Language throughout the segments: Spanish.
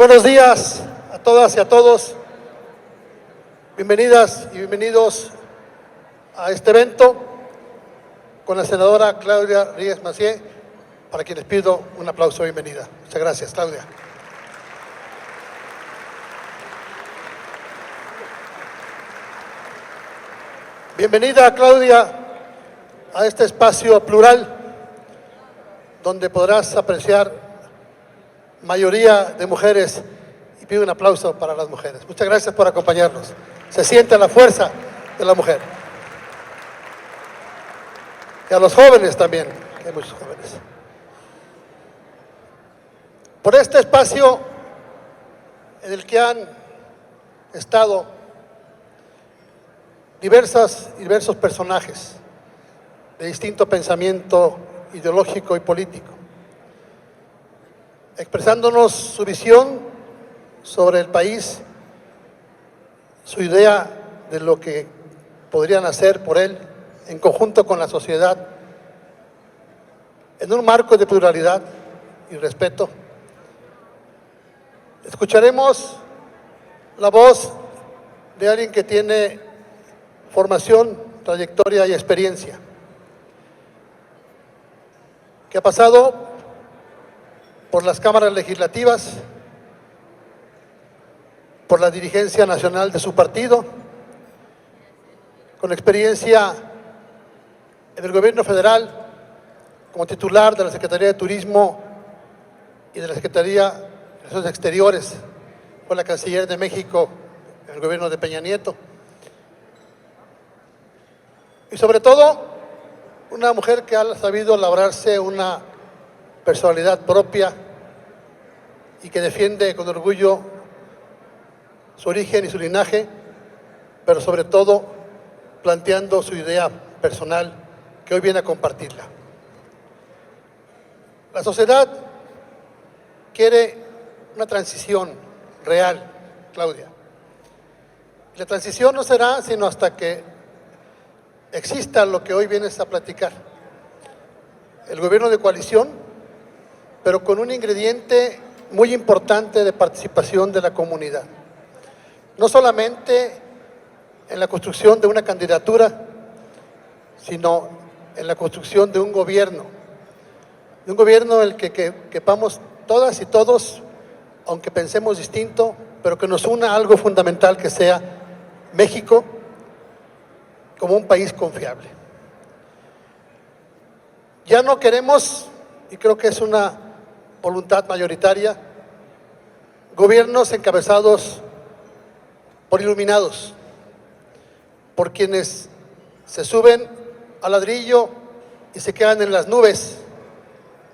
buenos días a todas y a todos. Bienvenidas y bienvenidos a este evento con la senadora Claudia Ríos Massieu, para quien les pido un aplauso de bienvenida. Muchas gracias, Claudia. Bienvenida, Claudia, a este espacio plural donde podrás apreciar mayoría de mujeres, y pido un aplauso para las mujeres. Muchas gracias por acompañarnos. Se siente la fuerza de la mujer. Y a los jóvenes también, que hay muchos jóvenes. Por este espacio en el que han estado diversos personajes de distinto pensamiento ideológico y político, expresándonos su visión sobre el país, su idea de lo que podrían hacer por él en conjunto con la sociedad, en un marco de pluralidad y respeto. Escucharemos la voz de alguien que tiene formación, trayectoria y experiencia, que ha pasado por las cámaras legislativas, por la dirigencia nacional de su partido, con experiencia en el gobierno federal como titular de la Secretaría de Turismo y de la Secretaría de Relaciones Exteriores, fue la canciller de México en el gobierno de Peña Nieto. Y sobre todo, una mujer que ha sabido labrarse una personalidad propia y que defiende con orgullo su origen y su linaje, pero sobre todo planteando su idea personal que hoy viene a compartirla. La sociedad quiere una transición real, Claudia. Y la transición no será sino hasta que exista lo que hoy vienes a platicar. El gobierno de coalición, pero con un ingrediente muy importante de participación de la comunidad. No solamente en la construcción de una candidatura, sino en la construcción de un gobierno en el que quepamos todas y todos, aunque pensemos distinto, pero que nos una algo fundamental, que sea México como un país confiable. Ya no queremos, y creo que es una voluntad mayoritaria, gobiernos encabezados por iluminados, por quienes se suben al ladrillo y se quedan en las nubes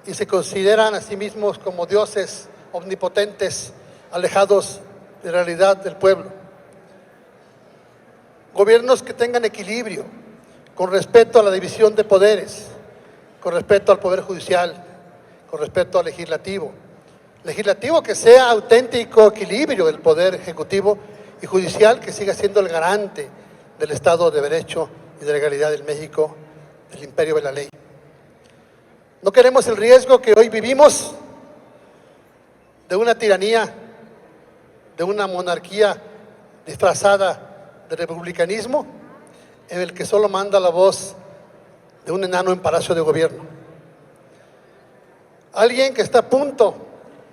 y se consideran a sí mismos como dioses omnipotentes, alejados de la realidad del pueblo. Gobiernos que tengan equilibrio, con respeto a la división de poderes, con respeto al Poder Judicial, con respeto al Legislativo que sea auténtico equilibrio del Poder Ejecutivo, y Judicial que siga siendo el garante del Estado de Derecho y de legalidad en México, del imperio de la ley. No queremos el riesgo que hoy vivimos de una tiranía, de una monarquía disfrazada de republicanismo, en el que solo manda la voz de un enano en Palacio de Gobierno. Alguien que está a punto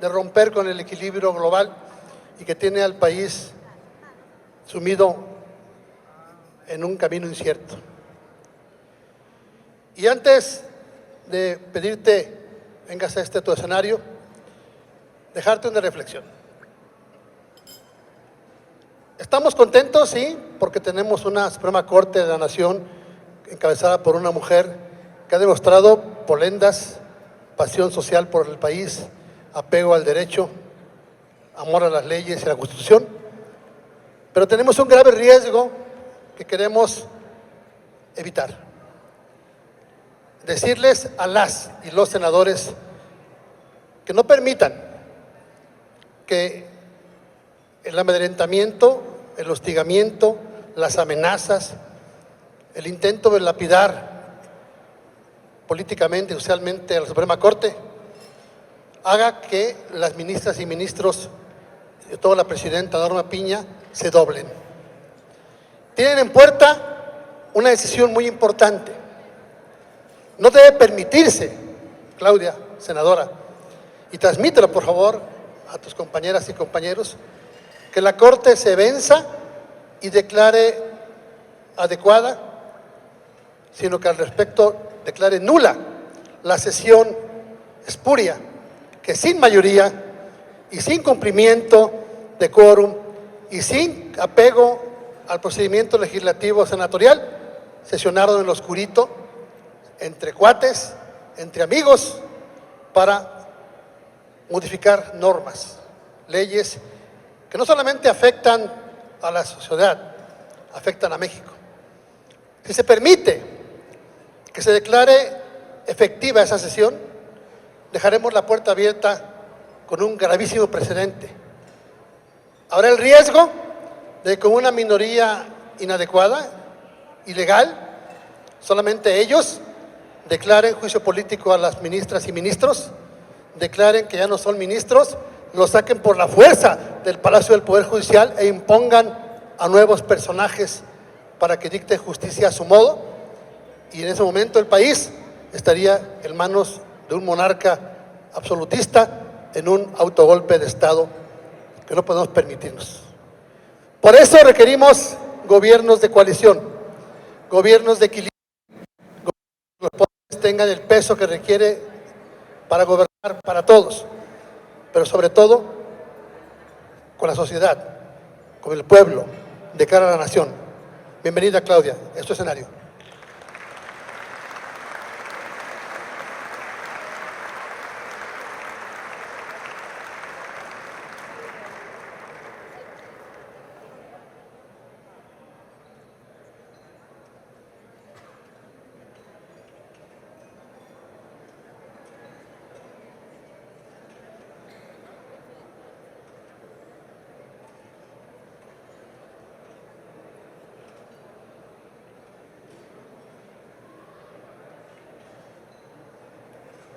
de romper con el equilibrio global y que tiene al país sumido en un camino incierto. Y antes de pedirte vengas a tu escenario, dejarte una reflexión. Estamos contentos, sí, porque tenemos una Suprema Corte de la Nación encabezada por una mujer que ha demostrado polendas, pasión social por el país, apego al derecho, amor a las leyes y a la Constitución. Pero tenemos un grave riesgo que queremos evitar. Decirles a las y los senadores que no permitan que el amedrentamiento, el hostigamiento, las amenazas, el intento de lapidar políticamente y socialmente a la Suprema Corte haga que las ministras y ministros y toda la presidenta Norma Piña se doblen. Tienen en puerta una decisión muy importante. No debe permitirse, Claudia, senadora, y transmítelo por favor a tus compañeras y compañeros, que la Corte se venza y declare adecuada, sino que al respecto declare nula la sesión espuria, que sin mayoría y sin cumplimiento de quórum y sin apego al procedimiento legislativo senatorial, sesionaron en lo oscurito, entre cuates, entre amigos, para modificar normas, leyes que no solamente afectan a la sociedad, afectan a México. Si se permite que se declare efectiva esa sesión, dejaremos la puerta abierta con un gravísimo precedente. Habrá el riesgo de que una minoría inadecuada, ilegal, solamente ellos declaren juicio político a las ministras y ministros, declaren que ya no son ministros, los saquen por la fuerza del Palacio del Poder Judicial e impongan a nuevos personajes para que dicten justicia a su modo, y en ese momento el país estaría en manos de un monarca absolutista en un autogolpe de Estado que no podemos permitirnos. Por eso requerimos gobiernos de coalición, gobiernos de equilibrio, que los poderes tengan el peso que requiere para gobernar para todos, pero sobre todo con la sociedad, con el pueblo, de cara a la nación. Bienvenida, Claudia, a este escenario.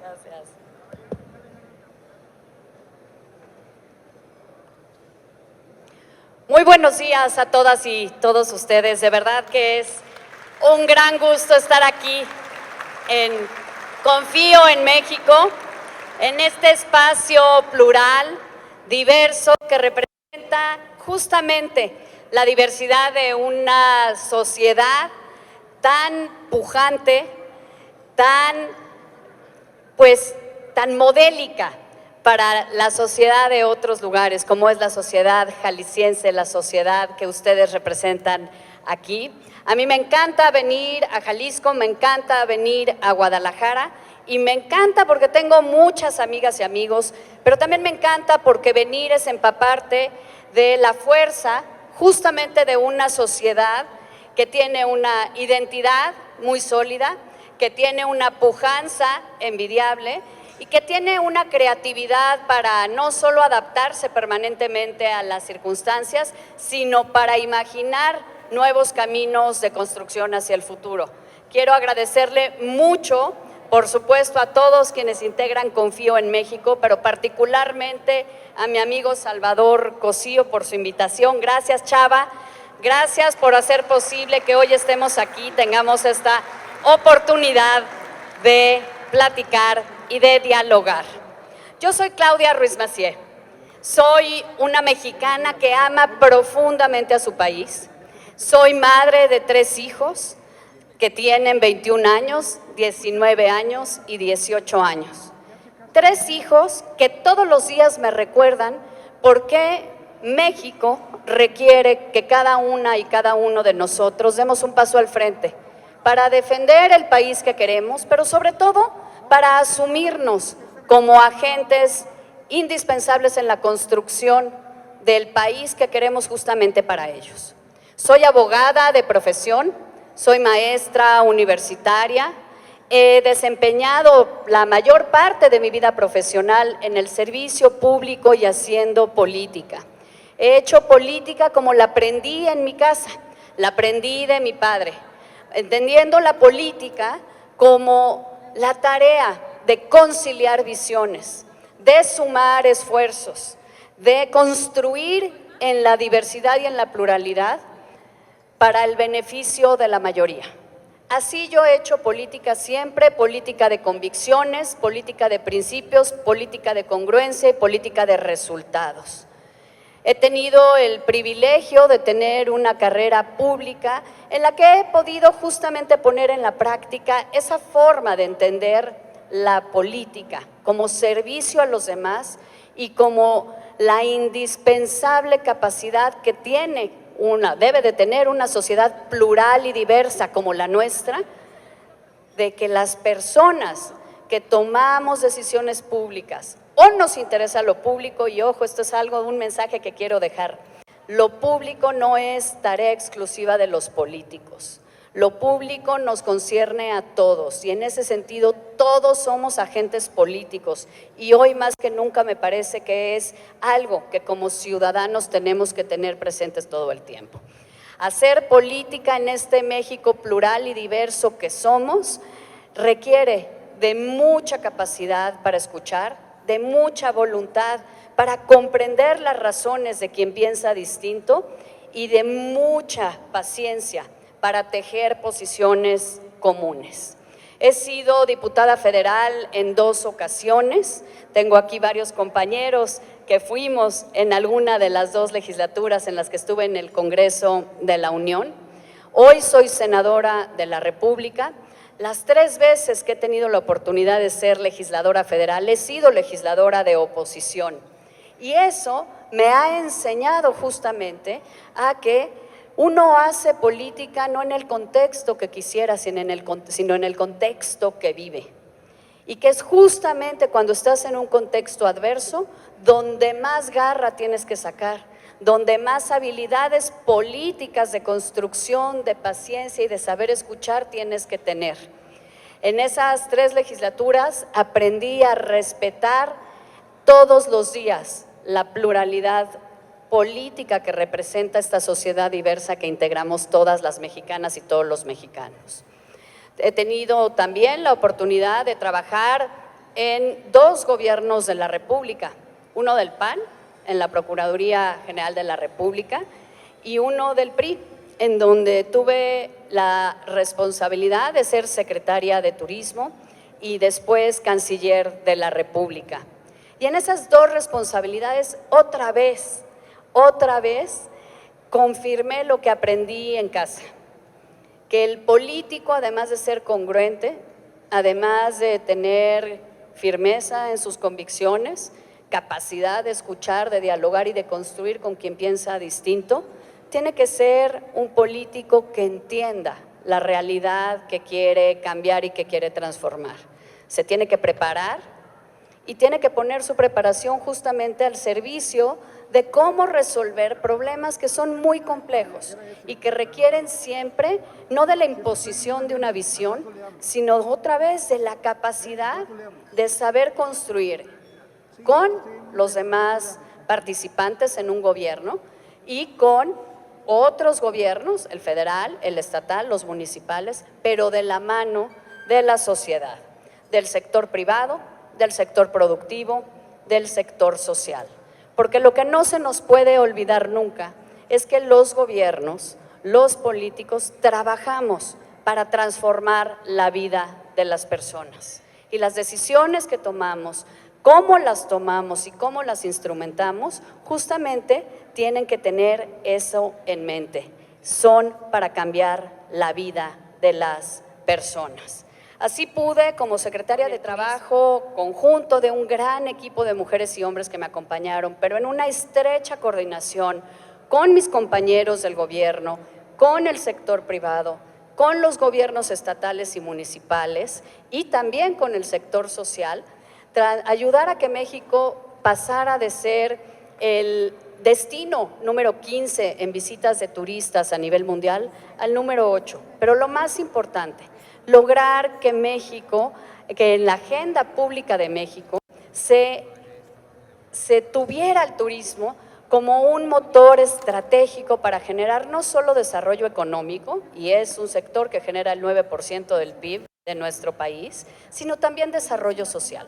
Gracias. Muy buenos días a todas y todos ustedes. De verdad que es un gran gusto estar aquí en Confío en México, en este espacio plural, diverso, que representa justamente la diversidad de una sociedad tan pujante, tan modélica para la sociedad de otros lugares, como es la sociedad jalisciense, la sociedad que ustedes representan aquí. A mí me encanta venir a Jalisco, me encanta venir a Guadalajara, y me encanta porque tengo muchas amigas y amigos, pero también me encanta porque venir es empaparte de la fuerza justamente de una sociedad que tiene una identidad muy sólida, que tiene una pujanza envidiable y que tiene una creatividad para no solo adaptarse permanentemente a las circunstancias, sino para imaginar nuevos caminos de construcción hacia el futuro. Quiero agradecerle mucho, por supuesto, a todos quienes integran Confío en México, pero particularmente a mi amigo Salvador Cosío por su invitación. Gracias, Chava. Gracias por hacer posible que hoy estemos aquí, tengamos esta oportunidad de platicar y de dialogar. Yo soy Claudia Ruiz Massieu. Soy una mexicana que ama profundamente a su país. Soy madre de 3 hijos que tienen 21 años, 19 años y 18 años. 3 hijos que todos los días me recuerdan por qué México requiere que cada una y cada uno de nosotros demos un paso al frente para defender el país que queremos, pero sobre todo para asumirnos como agentes indispensables en la construcción del país que queremos justamente para ellos. Soy abogada de profesión, soy maestra universitaria, he desempeñado la mayor parte de mi vida profesional en el servicio público y haciendo política. He hecho política como la aprendí en mi casa, la aprendí de mi padre, entendiendo la política como la tarea de conciliar visiones, de sumar esfuerzos, de construir en la diversidad y en la pluralidad para el beneficio de la mayoría. Así yo he hecho política siempre, política de convicciones, política de principios, política de congruencia y política de resultados. He tenido el privilegio de tener una carrera pública en la que he podido justamente poner en la práctica esa forma de entender la política como servicio a los demás y como la indispensable capacidad que debe de tener una sociedad plural y diversa como la nuestra, de que las personas que tomamos decisiones públicas o nos interesa lo público, y ojo, esto es un mensaje que quiero dejar, lo público no es tarea exclusiva de los políticos. Lo público nos concierne a todos y en ese sentido todos somos agentes políticos y hoy más que nunca me parece que es algo que como ciudadanos tenemos que tener presentes todo el tiempo. Hacer política en este México plural y diverso que somos requiere de mucha capacidad para escuchar, de mucha voluntad para comprender las razones de quien piensa distinto y de mucha paciencia para tejer posiciones comunes. He sido diputada federal en 2 ocasiones, tengo aquí varios compañeros que fuimos en alguna de las 2 legislaturas en las que estuve en el Congreso de la Unión. Hoy soy senadora de la República. Las 3 veces que he tenido la oportunidad de ser legisladora federal, he sido legisladora de oposición. Y eso me ha enseñado justamente a que uno hace política no en el contexto que quisiera, sino en el contexto que vive. Y que es justamente cuando estás en un contexto adverso donde más garra tienes que sacar, donde más habilidades políticas de construcción, de paciencia y de saber escuchar tienes que tener. En esas 3 legislaturas aprendí a respetar todos los días la pluralidad política que representa esta sociedad diversa que integramos todas las mexicanas y todos los mexicanos. He tenido también la oportunidad de trabajar en 2 gobiernos de la República, uno del PAN, en la Procuraduría General de la República, y uno del PRI, en donde tuve la responsabilidad de ser secretaria de Turismo y después canciller de la República. Y en esas 2 responsabilidades, otra vez confirmé lo que aprendí en casa, que el político, además de ser congruente, además de tener firmeza en sus convicciones, capacidad de escuchar, de dialogar y de construir con quien piensa distinto, tiene que ser un político que entienda la realidad que quiere cambiar y que quiere transformar. Se tiene que preparar y tiene que poner su preparación justamente al servicio de cómo resolver problemas que son muy complejos y que requieren siempre, no de la imposición de una visión, sino otra vez de la capacidad de saber construir con los demás participantes en un gobierno y con otros gobiernos, el federal, el estatal, los municipales, pero de la mano de la sociedad, del sector privado, del sector productivo, del sector social. Porque lo que no se nos puede olvidar nunca es que los gobiernos, los políticos, trabajamos para transformar la vida de las personas. Y las decisiones que tomamos, cómo las tomamos y cómo las instrumentamos, justamente tienen que tener eso en mente. Son para cambiar la vida de las personas. Así pude, como secretaria de Trabajo, conjunto de un gran equipo de mujeres y hombres que me acompañaron, pero en una estrecha coordinación con mis compañeros del gobierno, con el sector privado, con los gobiernos estatales y municipales y también con el sector social, ayudar a que México pasara de ser el destino número 15 en visitas de turistas a nivel mundial al número 8. Pero lo más importante, lograr que México, que en la agenda pública de México se tuviera el turismo como un motor estratégico para generar no solo desarrollo económico, y es un sector que genera el 9% del PIB de nuestro país, sino también desarrollo social.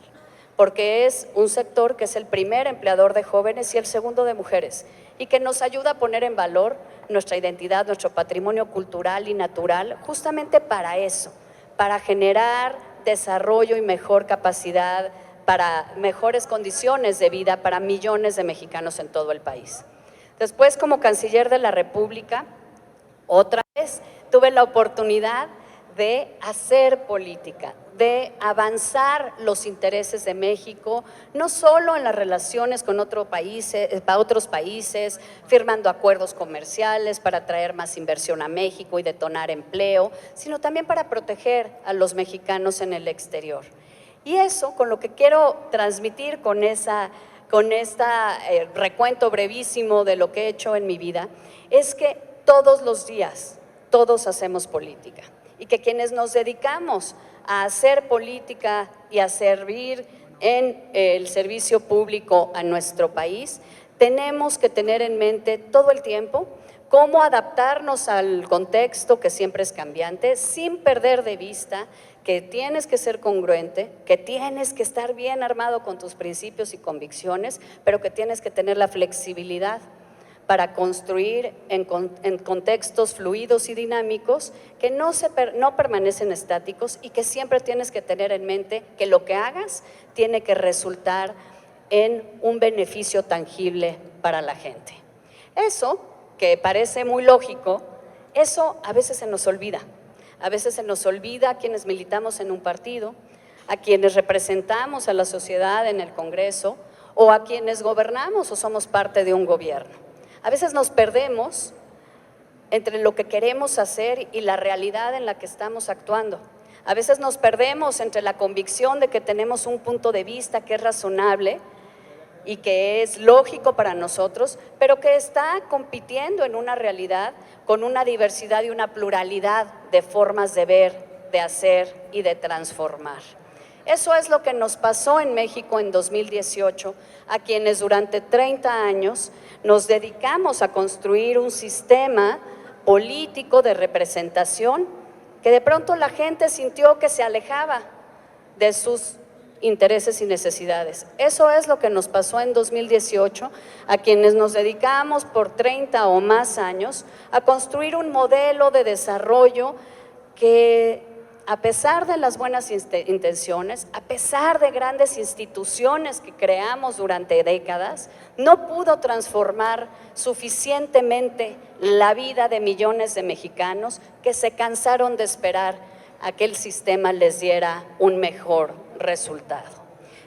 porque es un sector que es el primer empleador de jóvenes y el segundo de mujeres, y que nos ayuda a poner en valor nuestra identidad, nuestro patrimonio cultural y natural, justamente para eso, para generar desarrollo y mejor capacidad, para mejores condiciones de vida para millones de mexicanos en todo el país. Después, como canciller de la República, otra vez tuve la oportunidad de hacer política, de avanzar los intereses de México, no solo en las relaciones con otros países, firmando acuerdos comerciales para traer más inversión a México y detonar empleo, sino también para proteger a los mexicanos en el exterior. Y eso, con lo que quiero transmitir con este recuento brevísimo de lo que he hecho en mi vida, es que todos los días, todos hacemos política, y que quienes nos dedicamos a hacer política y a servir en el servicio público a nuestro país, tenemos que tener en mente todo el tiempo cómo adaptarnos al contexto que siempre es cambiante, sin perder de vista que tienes que ser congruente, que tienes que estar bien armado con tus principios y convicciones, pero que tienes que tener la flexibilidad para construir en contextos fluidos y dinámicos que no permanecen estáticos, y que siempre tienes que tener en mente que lo que hagas tiene que resultar en un beneficio tangible para la gente. Eso, que parece muy lógico, eso a veces se nos olvida. A veces se nos olvida a quienes militamos en un partido, a quienes representamos a la sociedad en el Congreso, o a quienes gobernamos o somos parte de un gobierno. A veces nos perdemos entre lo que queremos hacer y la realidad en la que estamos actuando. A veces nos perdemos entre la convicción de que tenemos un punto de vista que es razonable y que es lógico para nosotros, pero que está compitiendo en una realidad con una diversidad y una pluralidad de formas de ver, de hacer y de transformar. Eso es lo que nos pasó en México en 2018, a quienes durante 30 años nos dedicamos a construir un sistema político de representación que de pronto la gente sintió que se alejaba de sus intereses y necesidades. Eso es lo que nos pasó en 2018, a quienes nos dedicamos por 30 o más años a construir un modelo de desarrollo que, a pesar de las buenas intenciones, a pesar de grandes instituciones que creamos durante décadas, no pudo transformar suficientemente la vida de millones de mexicanos que se cansaron de esperar a que el sistema les diera un mejor resultado.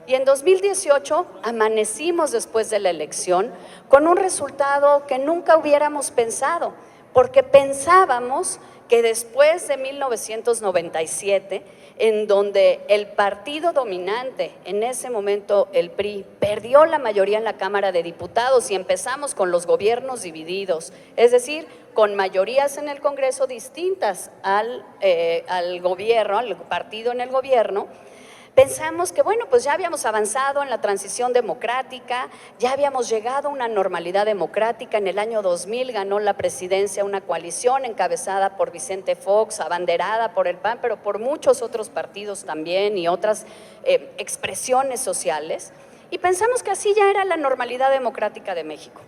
Y en 2018 amanecimos después de la elección con un resultado que nunca hubiéramos pensado, porque pensábamos que después de 1997, en donde el partido dominante, en ese momento el PRI, perdió la mayoría en la Cámara de Diputados y empezamos con los gobiernos divididos, es decir, con mayorías en el Congreso distintas al gobierno, al partido en el gobierno, pensamos que, bueno, pues ya habíamos avanzado en la transición democrática, ya habíamos llegado a una normalidad democrática. En el año 2000 ganó la presidencia una coalición encabezada por Vicente Fox, abanderada por el PAN, pero por muchos otros partidos también y otras expresiones sociales. Y pensamos que así ya era la normalidad democrática de México,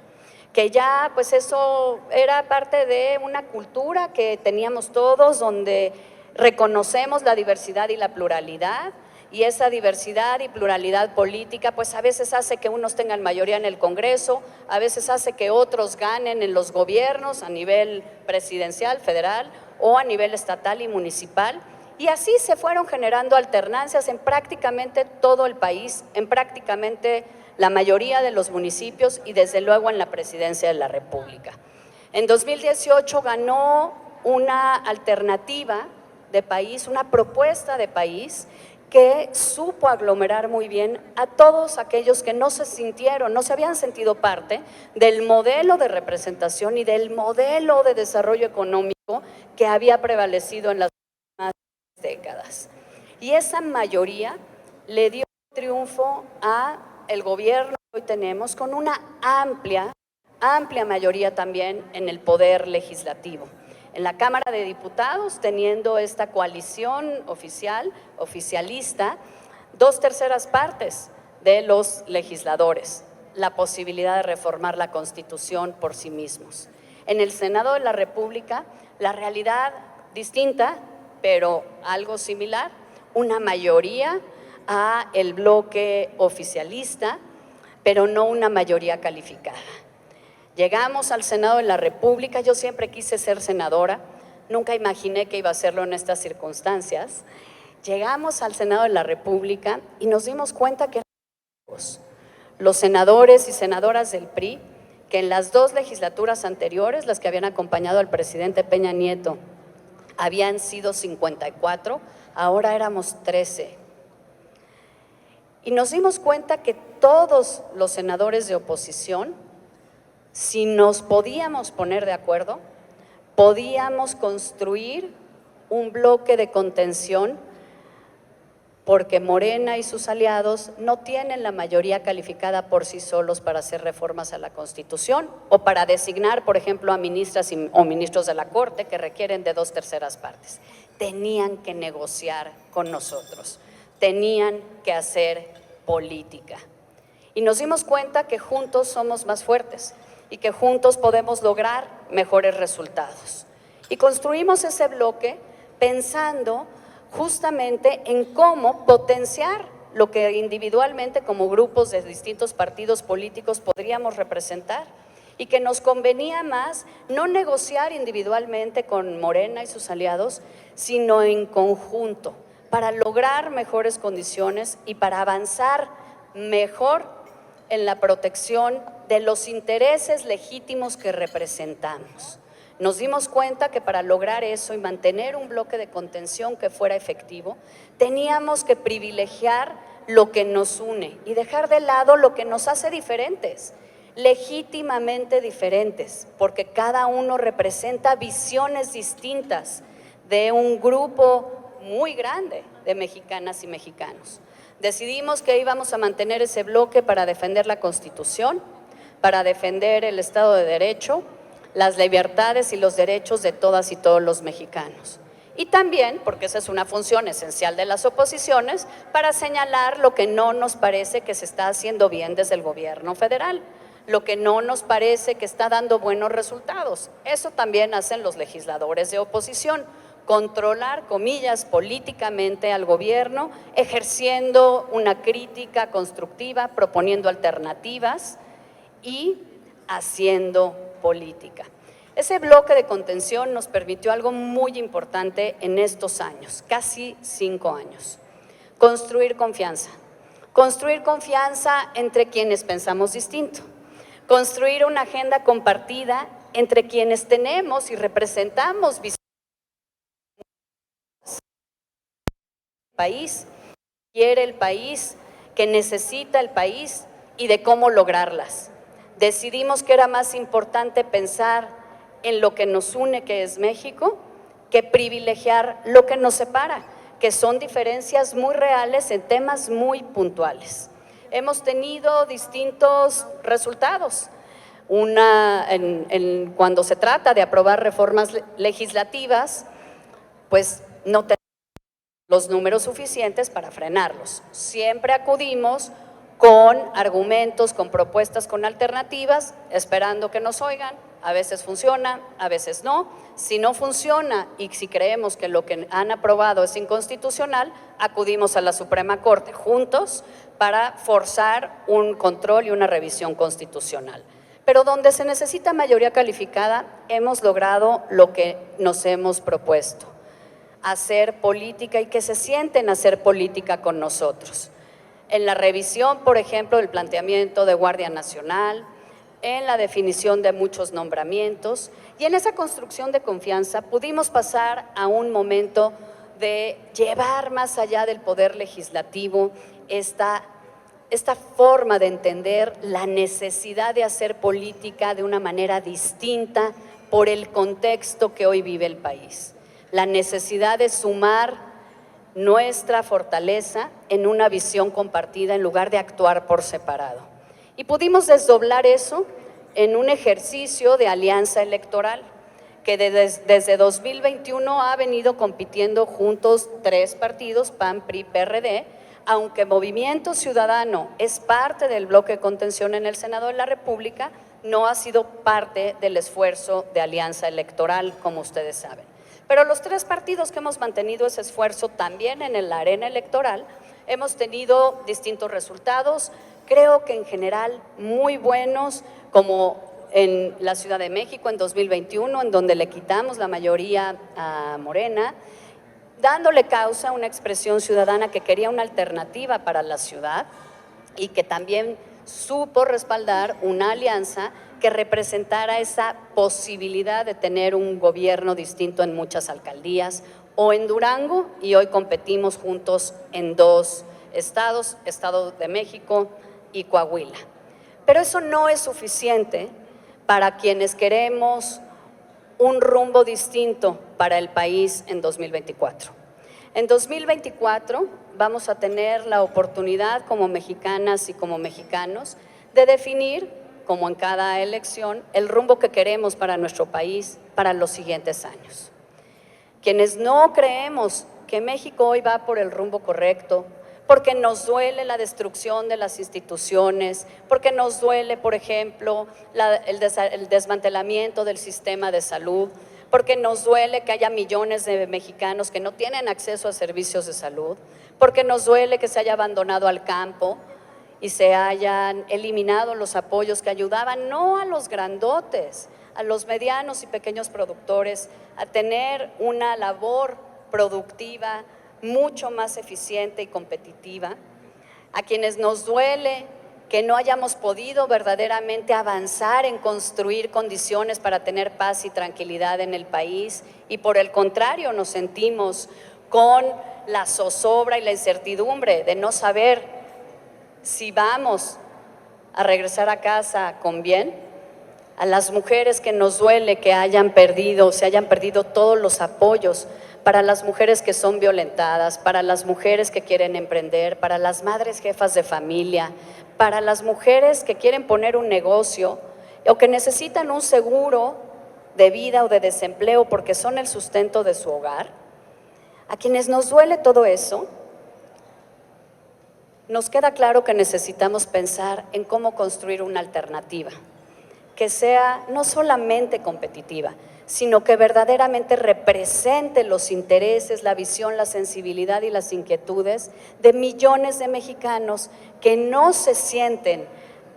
que ya pues eso era parte de una cultura que teníamos todos, donde reconocemos la diversidad y la pluralidad. Y esa diversidad y pluralidad política pues a veces hace que unos tengan mayoría en el Congreso, a veces hace que otros ganen en los gobiernos a nivel presidencial, federal o a nivel estatal y municipal. Y así se fueron generando alternancias en prácticamente todo el país, en prácticamente la mayoría de los municipios y desde luego en la presidencia de la República. En 2018 ganó una alternativa de país, una propuesta de país que supo aglomerar muy bien a todos aquellos que no se habían sentido parte del modelo de representación y del modelo de desarrollo económico que había prevalecido en las últimas décadas. Y esa mayoría le dio triunfo al gobierno que hoy tenemos, con una amplia mayoría también en el poder legislativo. En la Cámara de Diputados, teniendo esta coalición oficialista, 2/3 partes de los legisladores, la posibilidad de reformar la Constitución por sí mismos. En el Senado de la República, la realidad distinta, pero algo similar, una mayoría a el bloque oficialista, pero no una mayoría calificada. Llegamos al Senado de la República, yo siempre quise ser senadora, nunca imaginé que iba a hacerlo en estas circunstancias. Llegamos al Senado de la República y nos dimos cuenta que los senadores y senadoras del PRI, que en las 2 legislaturas anteriores, las que habían acompañado al presidente Peña Nieto, habían sido 54, ahora éramos 13. Y nos dimos cuenta que todos los senadores de oposición, si nos podíamos poner de acuerdo, podíamos construir un bloque de contención, porque Morena y sus aliados no tienen la mayoría calificada por sí solos para hacer reformas a la Constitución o para designar, por ejemplo, a ministras o ministros de la Corte que requieren de 2/3 partes. Tenían que negociar con nosotros, tenían que hacer política. Y nos dimos cuenta que juntos somos más fuertes y que juntos podemos lograr mejores resultados. Y construimos ese bloque pensando justamente en cómo potenciar lo que individualmente como grupos de distintos partidos políticos podríamos representar y que nos convenía más no negociar individualmente con Morena y sus aliados, sino en conjunto, para lograr mejores condiciones y para avanzar mejor en la protección de los intereses legítimos que representamos. Nos dimos cuenta que para lograr eso y mantener un bloque de contención que fuera efectivo, teníamos que privilegiar lo que nos une y dejar de lado lo que nos hace diferentes, legítimamente diferentes, porque cada uno representa visiones distintas de un grupo muy grande de mexicanas y mexicanos. Decidimos que íbamos a mantener ese bloque para defender la Constitución, para defender el Estado de Derecho, las libertades y los derechos de todas y todos los mexicanos. Y también, porque esa es una función esencial de las oposiciones, para señalar lo que no nos parece que se está haciendo bien desde el gobierno federal, lo que no nos parece que está dando buenos resultados. Eso también hacen los legisladores de oposición, controlar, comillas, políticamente al gobierno, ejerciendo una crítica constructiva, proponiendo alternativas y haciendo política. Ese bloque de contención nos permitió algo muy importante en estos años, casi 5 años, construir confianza entre quienes pensamos distinto, construir una agenda compartida entre quienes tenemos y representamos visiones país, quiere el país, que necesita el país y de cómo lograrlas. Decidimos que era más importante pensar en lo que nos une, que es México, que privilegiar lo que nos separa, que son diferencias muy reales en temas muy puntuales. Hemos tenido distintos resultados. Cuando se trata de aprobar reformas legislativas, pues no tenemos los números suficientes para frenarlos. Siempre acudimos con argumentos, con propuestas, con alternativas, esperando que nos oigan. A veces funciona, a veces no. Si no funciona y si creemos que lo que han aprobado es inconstitucional, acudimos a la Suprema Corte juntos para forzar un control y una revisión constitucional. Pero donde se necesita mayoría calificada, hemos logrado lo que nos hemos propuesto: hacer política y que se sienten a hacer política con nosotros. En la revisión, por ejemplo, del planteamiento de Guardia Nacional, en la definición de muchos nombramientos y en esa construcción de confianza pudimos pasar a un momento de llevar más allá del poder legislativo esta forma de entender la necesidad de hacer política de una manera distinta por el contexto que hoy vive el país. La necesidad de sumar nuestra fortaleza en una visión compartida en lugar de actuar por separado. Y pudimos desdoblar eso en un ejercicio de alianza electoral que desde 2021 ha venido compitiendo juntos 3 partidos, PAN, PRI, PRD, aunque Movimiento Ciudadano es parte del bloque de contención en el Senado de la República, no ha sido parte del esfuerzo de alianza electoral, como ustedes saben. Pero los tres partidos que hemos mantenido ese esfuerzo también en la arena electoral, hemos tenido distintos resultados, creo que en general muy buenos, como en la Ciudad de México en 2021, en donde le quitamos la mayoría a Morena, dándole causa a una expresión ciudadana que quería una alternativa para la ciudad y que también supo respaldar una alianza que representara esa posibilidad de tener un gobierno distinto en muchas alcaldías o en Durango, y hoy competimos juntos en 2 estados, Estado de México y Coahuila. Pero eso no es suficiente para quienes queremos un rumbo distinto para el país en 2024. En 2024 vamos a tener la oportunidad como mexicanas y como mexicanos de definir, como en cada elección, el rumbo que queremos para nuestro país para los siguientes años. Quienes no creemos que México hoy va por el rumbo correcto, porque nos duele la destrucción de las instituciones, porque nos duele, por ejemplo, el desmantelamiento del sistema de salud, porque nos duele que haya millones de mexicanos que no tienen acceso a servicios de salud, porque nos duele que se haya abandonado al campo y se hayan eliminado los apoyos que ayudaban no a los grandotes, a los medianos y pequeños productores a tener una labor productiva mucho más eficiente y competitiva, a quienes nos duele que no hayamos podido verdaderamente avanzar en construir condiciones para tener paz y tranquilidad en el país, y por el contrario nos sentimos con la zozobra y la incertidumbre de no saber si vamos a regresar a casa con bien, a las mujeres que nos duele que se hayan perdido todos los apoyos para las mujeres que son violentadas, para las mujeres que quieren emprender, para las madres jefas de familia, para las mujeres que quieren poner un negocio o que necesitan un seguro de vida o de desempleo porque son el sustento de su hogar. A quienes nos duele todo eso, nos queda claro que necesitamos pensar en cómo construir una alternativa que sea no solamente competitiva, sino que verdaderamente represente los intereses, la visión, la sensibilidad y las inquietudes de millones de mexicanos que no se sienten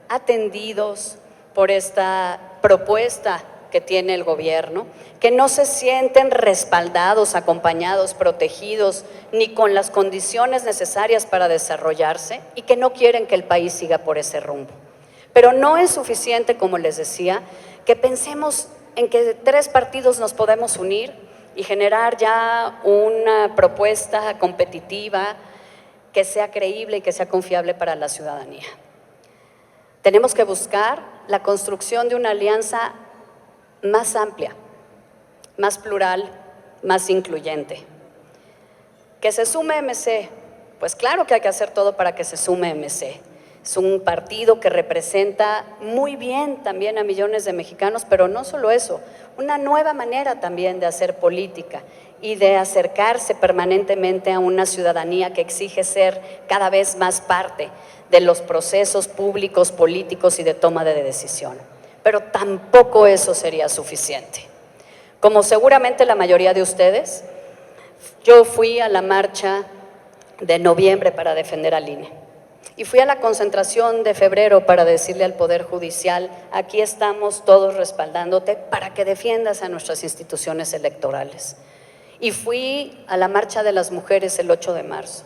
atendidos por esta propuesta que tiene el gobierno, que no se sienten respaldados, acompañados, protegidos, ni con las condiciones necesarias para desarrollarse y que no quieren que el país siga por ese rumbo. Pero no es suficiente, como les decía, que pensemos en que 3 partidos nos podemos unir y generar ya una propuesta competitiva que sea creíble y que sea confiable para la ciudadanía. Tenemos que buscar la construcción de una alianza más amplia, más plural, más incluyente. ¿Que se sume MC? Pues claro que hay que hacer todo para que se sume MC. Es un partido que representa muy bien también a millones de mexicanos, pero no solo eso, una nueva manera también de hacer política y de acercarse permanentemente a una ciudadanía que exige ser cada vez más parte de los procesos públicos, políticos y de toma de decisión. Pero tampoco eso sería suficiente. Como seguramente la mayoría de ustedes, yo fui a la marcha de noviembre para defender al INE. Y fui a la concentración de febrero para decirle al Poder Judicial, aquí estamos todos respaldándote para que defiendas a nuestras instituciones electorales. Y fui a la marcha de las mujeres el 8 de marzo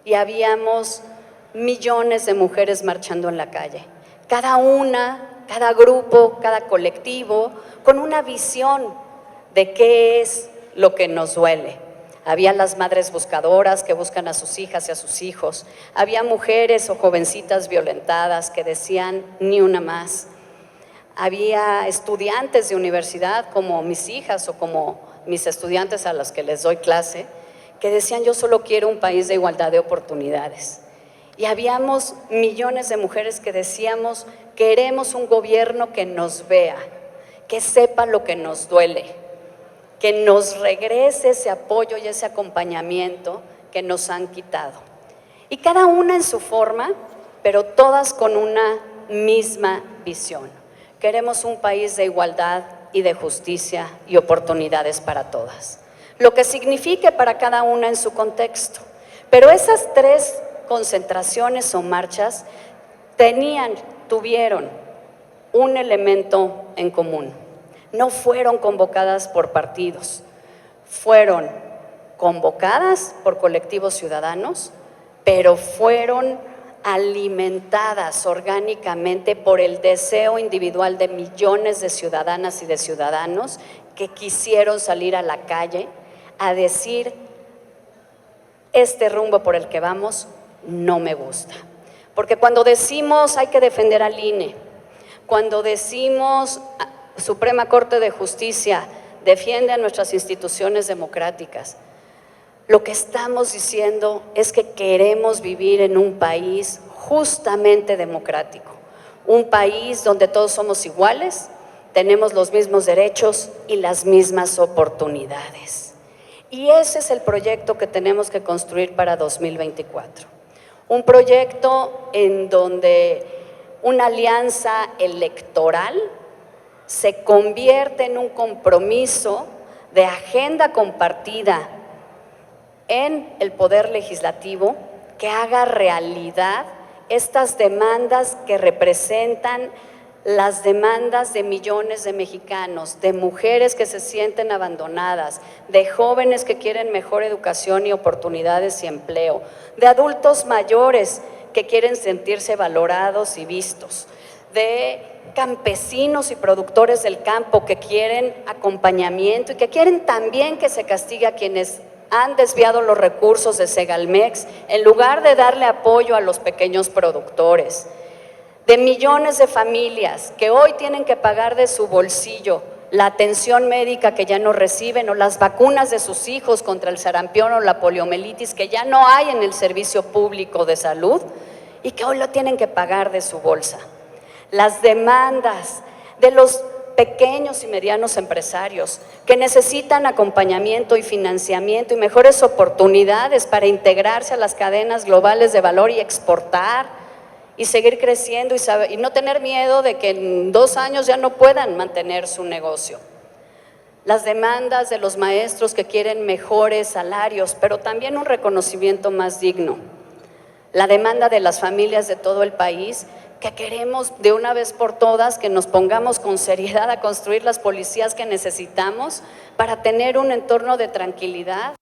y habíamos millones de mujeres marchando en la calle, cada una, cada grupo, cada colectivo, con una visión de qué es lo que nos duele. Había las madres buscadoras que buscan a sus hijas y a sus hijos. Había mujeres o jovencitas violentadas que decían ni una más. Había estudiantes de universidad como mis hijas o como mis estudiantes a los que les doy clase que decían yo solo quiero un país de igualdad de oportunidades. Y habíamos millones de mujeres que decíamos queremos un gobierno que nos vea, que sepa lo que nos duele, que nos regrese ese apoyo y ese acompañamiento que nos han quitado. y cada una en su forma, pero todas con una misma visión. Queremos un país de igualdad y de justicia y oportunidades para todas, lo que signifique para cada una en su contexto. Pero esas tres concentraciones o marchas tuvieron un elemento en común. No fueron convocadas por partidos, fueron convocadas por colectivos ciudadanos, pero fueron alimentadas orgánicamente por el deseo individual de millones de ciudadanas y de ciudadanos que quisieron salir a la calle a decir: este rumbo por el que vamos no me gusta. Porque cuando decimos hay que defender al INE, cuando decimos Suprema Corte de Justicia defiende a nuestras instituciones democráticas, lo que estamos diciendo es que queremos vivir en un país justamente democrático, un país donde todos somos iguales, tenemos los mismos derechos y las mismas oportunidades. Y ese es el proyecto que tenemos que construir para 2024. Un proyecto en donde una alianza electoral se convierte en un compromiso de agenda compartida en el Poder Legislativo que haga realidad estas demandas que representan las demandas de millones de mexicanos, de mujeres que se sienten abandonadas, de jóvenes que quieren mejor educación y oportunidades y empleo, de adultos mayores que quieren sentirse valorados y vistos, de campesinos y productores del campo que quieren acompañamiento y que quieren también que se castigue a quienes han desviado los recursos de Segalmex en lugar de darle apoyo a los pequeños productores, de millones de familias que hoy tienen que pagar de su bolsillo la atención médica que ya no reciben o las vacunas de sus hijos contra el sarampión o la poliomielitis que ya no hay en el servicio público de salud y que hoy lo tienen que pagar de su bolsa. Las demandas de los pequeños y medianos empresarios que necesitan acompañamiento y financiamiento y mejores oportunidades para integrarse a las cadenas globales de valor y exportar y seguir creciendo y no tener miedo de que en 2 años ya no puedan mantener su negocio. Las demandas de los maestros que quieren mejores salarios, pero también un reconocimiento más digno. La demanda de las familias de todo el país que queremos de una vez por todas que nos pongamos con seriedad a construir las policías que necesitamos para tener un entorno de tranquilidad.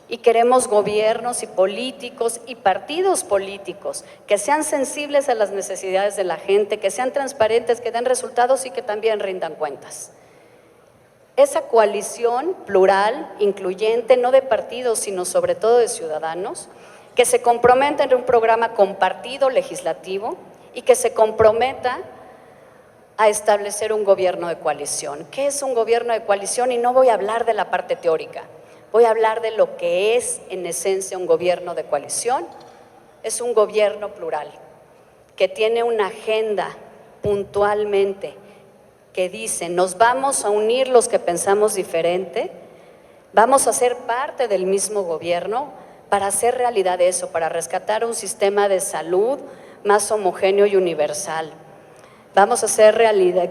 Y queremos gobiernos y políticos y partidos políticos que sean sensibles a las necesidades de la gente, que sean transparentes, que den resultados y que también rindan cuentas. Esa coalición plural, incluyente, no de partidos, sino sobre todo de ciudadanos, que se comprometa en un programa compartido legislativo y que se comprometa a establecer un gobierno de coalición. ¿Qué es un gobierno de coalición? Y no voy a hablar de la parte teórica, voy a hablar de lo que es en esencia un gobierno de coalición. Es un gobierno plural, que tiene una agenda puntualmente, que dice: nos vamos a unir los que pensamos diferente, vamos a ser parte del mismo gobierno para hacer realidad eso, para rescatar un sistema de salud más homogéneo y universal. Vamos a hacer realidad,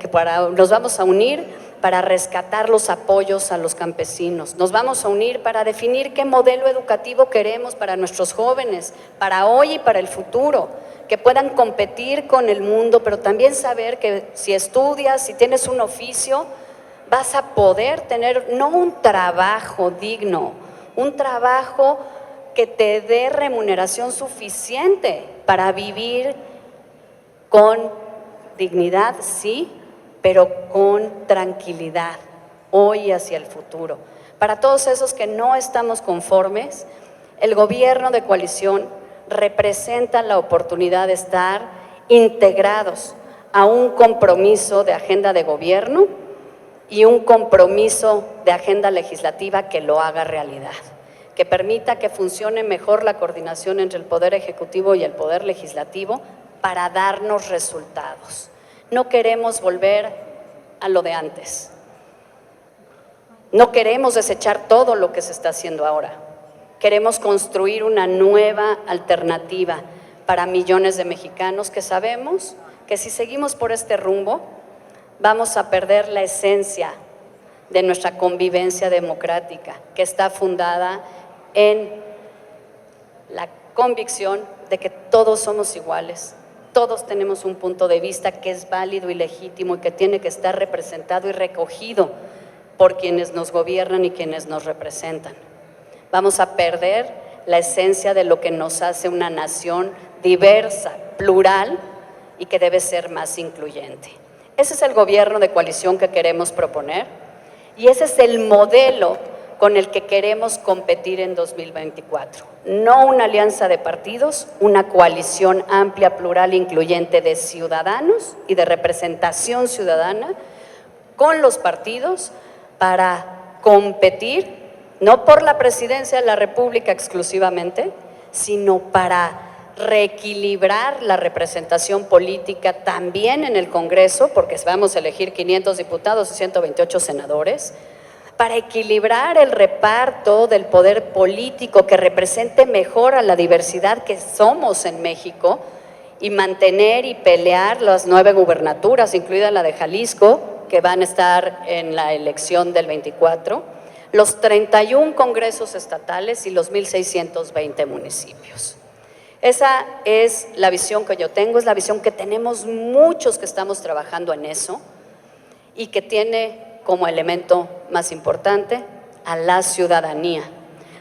nos vamos a unir para rescatar los apoyos a los campesinos. Nos vamos a unir para definir qué modelo educativo queremos para nuestros jóvenes, para hoy y para el futuro, que puedan competir con el mundo, pero también saber que si estudias, si tienes un oficio, vas a poder tener no un trabajo digno, un trabajo que te dé remuneración suficiente para vivir con dignidad, sí, pero con tranquilidad, hoy y hacia el futuro. Para todos esos que no estamos conformes, el gobierno de coalición representa la oportunidad de estar integrados a un compromiso de agenda de gobierno y un compromiso de agenda legislativa que lo haga realidad, que permita que funcione mejor la coordinación entre el Poder Ejecutivo y el Poder Legislativo para darnos resultados. No queremos volver a lo de antes. No queremos desechar todo lo que se está haciendo ahora. Queremos construir una nueva alternativa para millones de mexicanos que sabemos que si seguimos por este rumbo vamos a perder la esencia de nuestra convivencia democrática, que está fundada en la convicción de que todos somos iguales, todos tenemos un punto de vista que es válido y legítimo y que tiene que estar representado y recogido por quienes nos gobiernan y quienes nos representan. Vamos a perder la esencia de lo que nos hace una nación diversa, plural y que debe ser más incluyente. Ese es el gobierno de coalición que queremos proponer y ese es el modelo con el que queremos competir en 2024. No una alianza de partidos, una coalición amplia, plural, incluyente de ciudadanos y de representación ciudadana con los partidos para competir, no por la presidencia de la República exclusivamente, sino para reequilibrar la representación política también en el Congreso, porque vamos a elegir 500 diputados y 128 senadores, para equilibrar el reparto del poder político que represente mejor a la diversidad que somos en México y mantener y pelear las 9 gubernaturas, incluida la de Jalisco, que van a estar en la elección del 24, los 31 congresos estatales y los 1,620 municipios. Esa es la visión que yo tengo, es la visión que tenemos muchos que estamos trabajando en eso y que tiene como elemento más importante a la ciudadanía,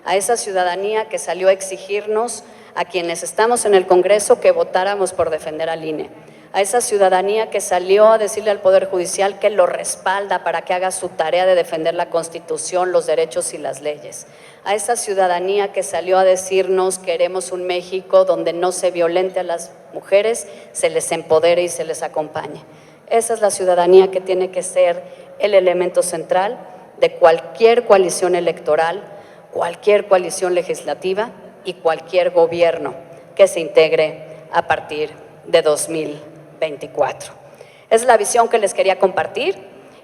a esa ciudadanía que salió a exigirnos a quienes estamos en el Congreso que votáramos por defender al INE, a esa ciudadanía que salió a decirle al Poder Judicial que lo respalda para que haga su tarea de defender la Constitución, los derechos y las leyes, a esa ciudadanía que salió a decirnos queremos un México donde no se violente a las mujeres, se les empodere y se les acompañe. Esa es la ciudadanía que tiene que ser el elemento central de cualquier coalición electoral, cualquier coalición legislativa y cualquier gobierno que se integre a partir de 2024. Es la visión que les quería compartir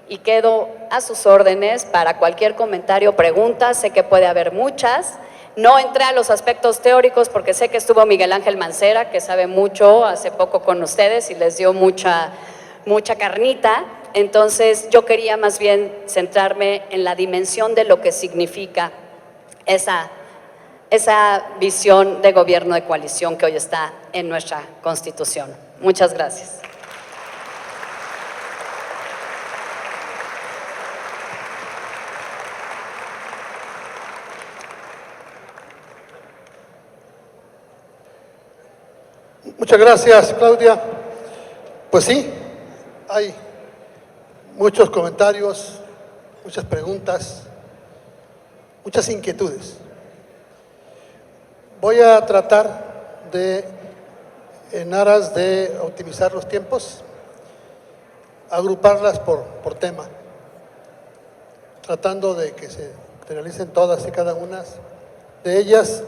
y quedo a sus órdenes para cualquier comentario o pregunta. Sé que puede haber muchas. No entré a los aspectos teóricos porque sé que estuvo Miguel Ángel Mancera, que sabe mucho hace poco con ustedes y les dio mucha carnita. Entonces yo quería más bien centrarme en la dimensión de lo que significa esa visión de gobierno de coalición que hoy está en nuestra Constitución. Muchas gracias. Muchas gracias, Claudia. Pues sí, hay muchos comentarios, muchas preguntas, muchas inquietudes. Voy a tratar de, en aras de optimizar los tiempos, agruparlas por tema, tratando de que se realicen todas y cada una de ellas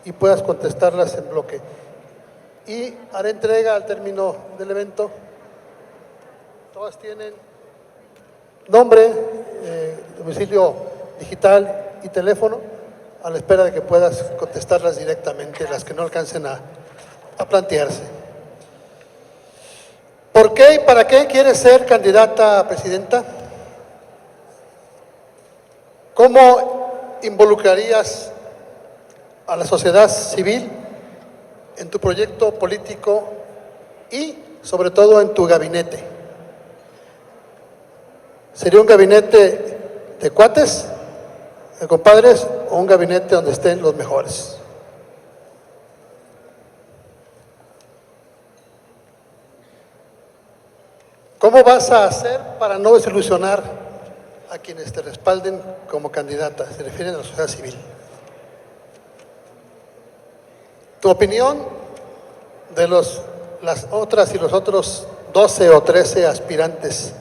y puedas contestarlas en bloque. Y haré entrega al término del evento. Todas tienen nombre, domicilio digital y teléfono, a la espera de que puedas contestarlas directamente, las que no alcancen a plantearse. ¿Por qué y para qué quieres ser candidata a presidenta? ¿Cómo involucrarías a la sociedad civil en tu proyecto político y, sobre todo, en tu gabinete? ¿Sería un gabinete de cuates, de compadres, o un gabinete donde estén los mejores? ¿Cómo vas a hacer para no desilusionar a quienes te respalden como candidata? Se refieren a la sociedad civil. Tu opinión de las otras y los otros 12 o 13 aspirantes,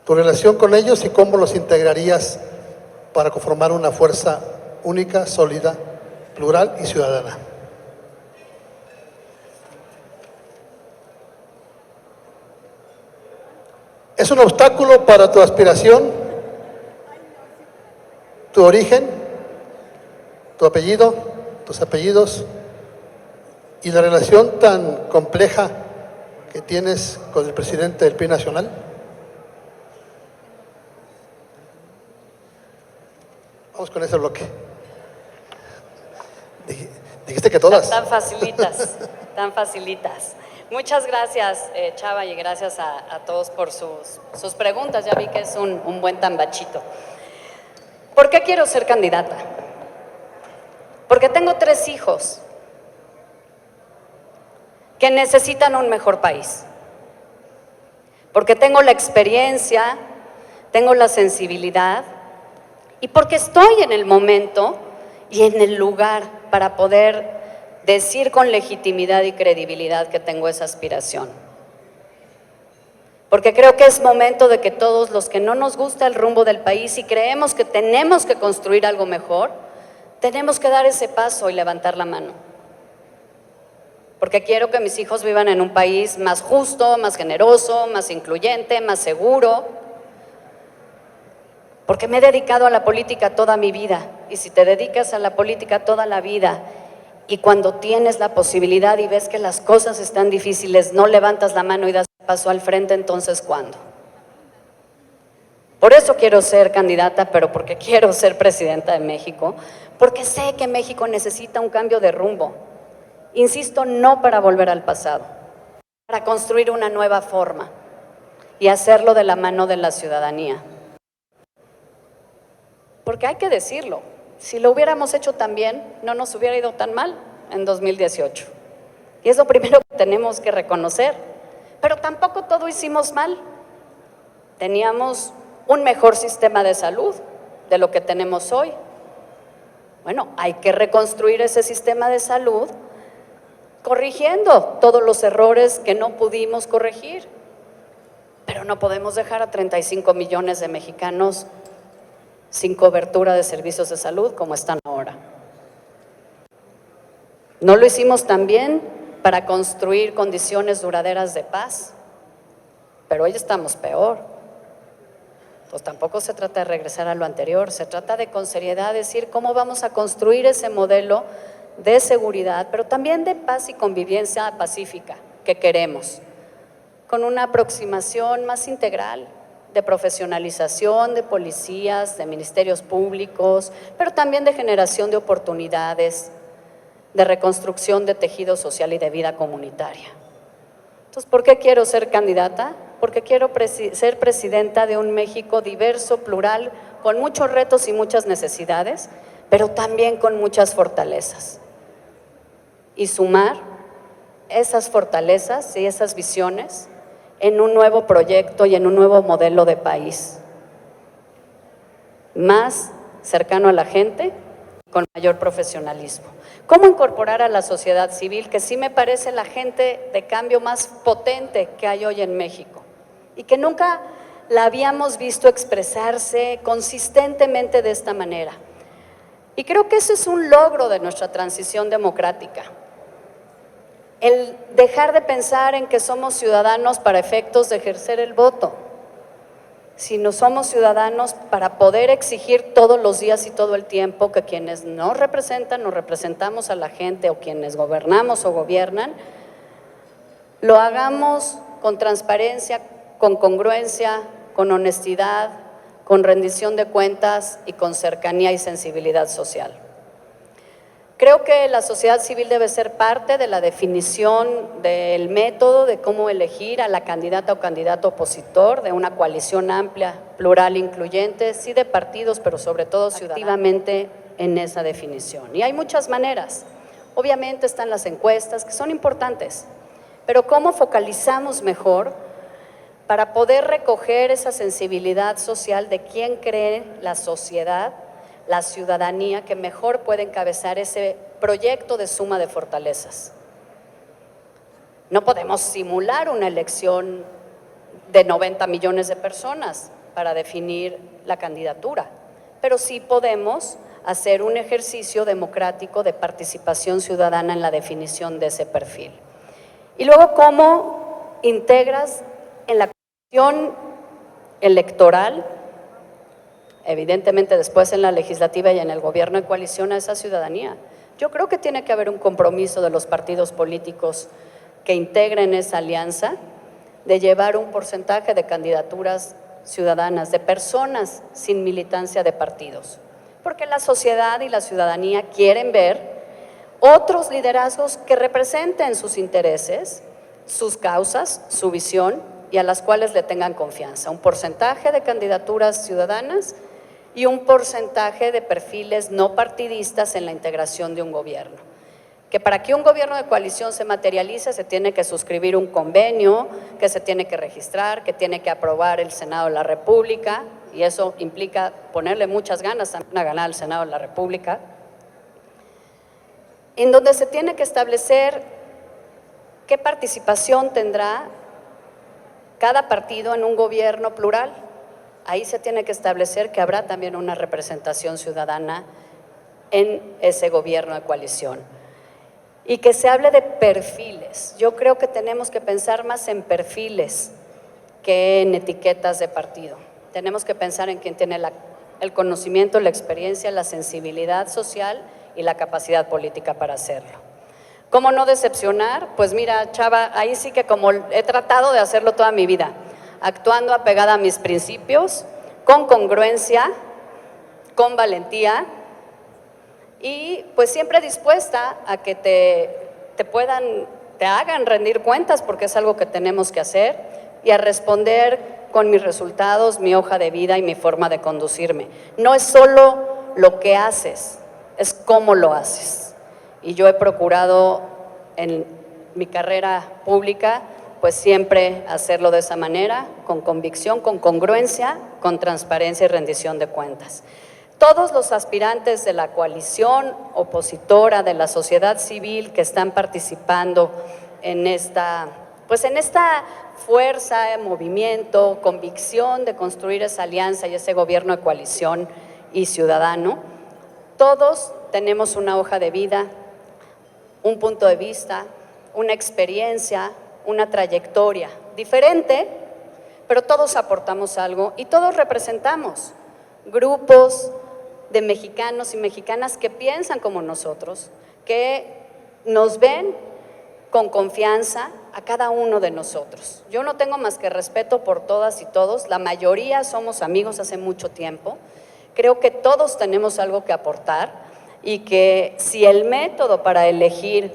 tu relación con ellos y cómo los integrarías para conformar una fuerza única, sólida, plural y ciudadana. ¿Es un obstáculo para tu aspiración tu origen, tu apellido, tus apellidos y la relación tan compleja que tienes con el presidente del PRI nacional? Vamos con ese bloque. Dijiste que todas. Tan facilitas, tan facilitas. Muchas gracias, Chava, y gracias a todos por sus preguntas. Ya vi que es un buen tambachito. ¿Por qué quiero ser candidata? Porque tengo 3 hijos que necesitan un mejor país. Porque tengo la experiencia, tengo la sensibilidad y porque estoy en el momento y en el lugar para poder decir con legitimidad y credibilidad que tengo esa aspiración. Porque creo que es momento de que todos los que no nos gusta el rumbo del país y creemos que tenemos que construir algo mejor, tenemos que dar ese paso y levantar la mano. Porque quiero que mis hijos vivan en un país más justo, más generoso, más incluyente, más seguro. Porque me he dedicado a la política toda mi vida. Y si te dedicas a la política toda la vida y cuando tienes la posibilidad y ves que las cosas están difíciles, no levantas la mano y das el paso al frente, entonces ¿cuándo? Por eso quiero ser candidata, pero porque quiero ser presidenta de México, porque sé que México necesita un cambio de rumbo. Insisto, no para volver al pasado, para construir una nueva forma y hacerlo de la mano de la ciudadanía. Porque hay que decirlo, si lo hubiéramos hecho tan bien, no nos hubiera ido tan mal en 2018. Y es lo primero que tenemos que reconocer. Pero tampoco todo hicimos mal. Teníamos un mejor sistema de salud de lo que tenemos hoy. Bueno, hay que reconstruir ese sistema de salud corrigiendo todos los errores que no pudimos corregir. Pero no podemos dejar a 35 millones de mexicanos sin cobertura de servicios de salud como están ahora. No lo hicimos también para construir condiciones duraderas de paz, pero hoy estamos peor. Pues tampoco se trata de regresar a lo anterior, se trata de con seriedad decir cómo vamos a construir ese modelo de seguridad, pero también de paz y convivencia pacífica que queremos, con una aproximación más integral, de profesionalización de policías, de ministerios públicos, pero también de generación de oportunidades, de reconstrucción de tejido social y de vida comunitaria. Entonces, ¿por qué quiero ser candidata? Porque quiero ser presidenta de un México diverso, plural, con muchos retos y muchas necesidades, pero también con muchas fortalezas. Y sumar esas fortalezas y esas visiones en un nuevo proyecto y en un nuevo modelo de país, más cercano a la gente, con mayor profesionalismo. ¿Cómo incorporar a la sociedad civil, que sí me parece la agente de cambio más potente que hay hoy en México y que nunca la habíamos visto expresarse consistentemente de esta manera? Y creo que ese es un logro de nuestra transición democrática. El dejar de pensar en que somos ciudadanos para efectos de ejercer el voto, sino somos ciudadanos para poder exigir todos los días y todo el tiempo que quienes nos representan, nos representamos a la gente o quienes gobernamos o gobiernan, lo hagamos con transparencia, con congruencia, con honestidad, con rendición de cuentas y con cercanía y sensibilidad social. Creo que la sociedad civil debe ser parte de la definición del método de cómo elegir a la candidata o candidato opositor de una coalición amplia, plural, incluyente, sí de partidos, pero sobre todo activamente en esa definición. Y hay muchas maneras. Obviamente están las encuestas, que son importantes, pero ¿cómo focalizamos mejor para poder recoger esa sensibilidad social de quién cree la sociedad, la ciudadanía, que mejor puede encabezar ese proyecto de suma de fortalezas? No podemos simular una elección de 90 millones de personas para definir la candidatura, pero sí podemos hacer un ejercicio democrático de participación ciudadana en la definición de ese perfil. Y luego, ¿cómo integras en la comisión electoral evidentemente después en la legislativa y en el gobierno de coalición a esa ciudadanía. Yo creo que tiene que haber un compromiso de los partidos políticos que integren esa alianza de llevar un porcentaje de candidaturas ciudadanas, de personas sin militancia de partidos, porque la sociedad y la ciudadanía quieren ver otros liderazgos que representen sus intereses, sus causas, su visión y a las cuales le tengan confianza. Un porcentaje de candidaturas ciudadanas y un porcentaje de perfiles no partidistas en la integración de un gobierno. Que para que un gobierno de coalición se materialice se tiene que suscribir un convenio, que se tiene que registrar, que tiene que aprobar el Senado de la República, y eso implica ponerle muchas ganas también a ganar el Senado de la República, en donde se tiene que establecer qué participación tendrá cada partido en un gobierno plural. Ahí se tiene que establecer que habrá también una representación ciudadana en ese gobierno de coalición. Y que se hable de perfiles. Yo creo que tenemos que pensar más en perfiles que en etiquetas de partido. Tenemos que pensar en quién tiene el conocimiento, la experiencia, la sensibilidad social y la capacidad política para hacerlo. ¿Cómo no decepcionar? Pues mira, Chava, ahí sí que como he tratado de hacerlo toda mi vida, actuando apegada a mis principios, con congruencia, con valentía y pues siempre dispuesta a que te hagan rendir cuentas, porque es algo que tenemos que hacer, y a responder con mis resultados, mi hoja de vida y mi forma de conducirme. No es solo lo que haces, es cómo lo haces. Y yo he procurado en mi carrera pública pues siempre hacerlo de esa manera, con convicción, con congruencia, con transparencia y rendición de cuentas. Todos los aspirantes de la coalición opositora, de la sociedad civil que están participando en esta fuerza, movimiento, convicción de construir esa alianza y ese gobierno de coalición y ciudadano, todos tenemos una hoja de vida, un punto de vista, una experiencia, una trayectoria diferente, pero todos aportamos algo y todos representamos grupos de mexicanos y mexicanas que piensan como nosotros, que nos ven con confianza a cada uno de nosotros. Yo no tengo más que respeto por todas y todos, la mayoría somos amigos hace mucho tiempo, creo que todos tenemos algo que aportar y que si el método para elegir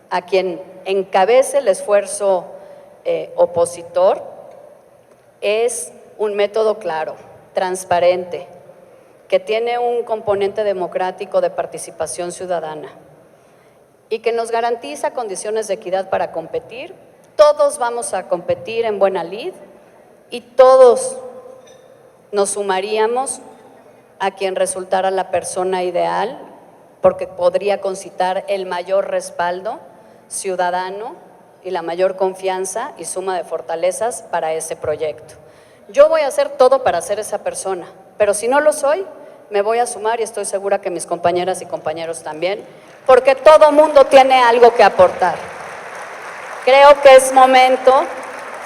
a quien encabece el esfuerzo opositor es un método claro, transparente, que tiene un componente democrático de participación ciudadana y que nos garantiza condiciones de equidad para competir. Todos vamos a competir en buena lid y todos nos sumaríamos a quien resultara la persona ideal, porque podría concitar el mayor respaldo ciudadano y la mayor confianza y suma de fortalezas para ese proyecto. Yo voy a hacer todo para ser esa persona, pero si no lo soy, me voy a sumar y estoy segura que mis compañeras y compañeros también, porque todo mundo tiene algo que aportar. Creo que es momento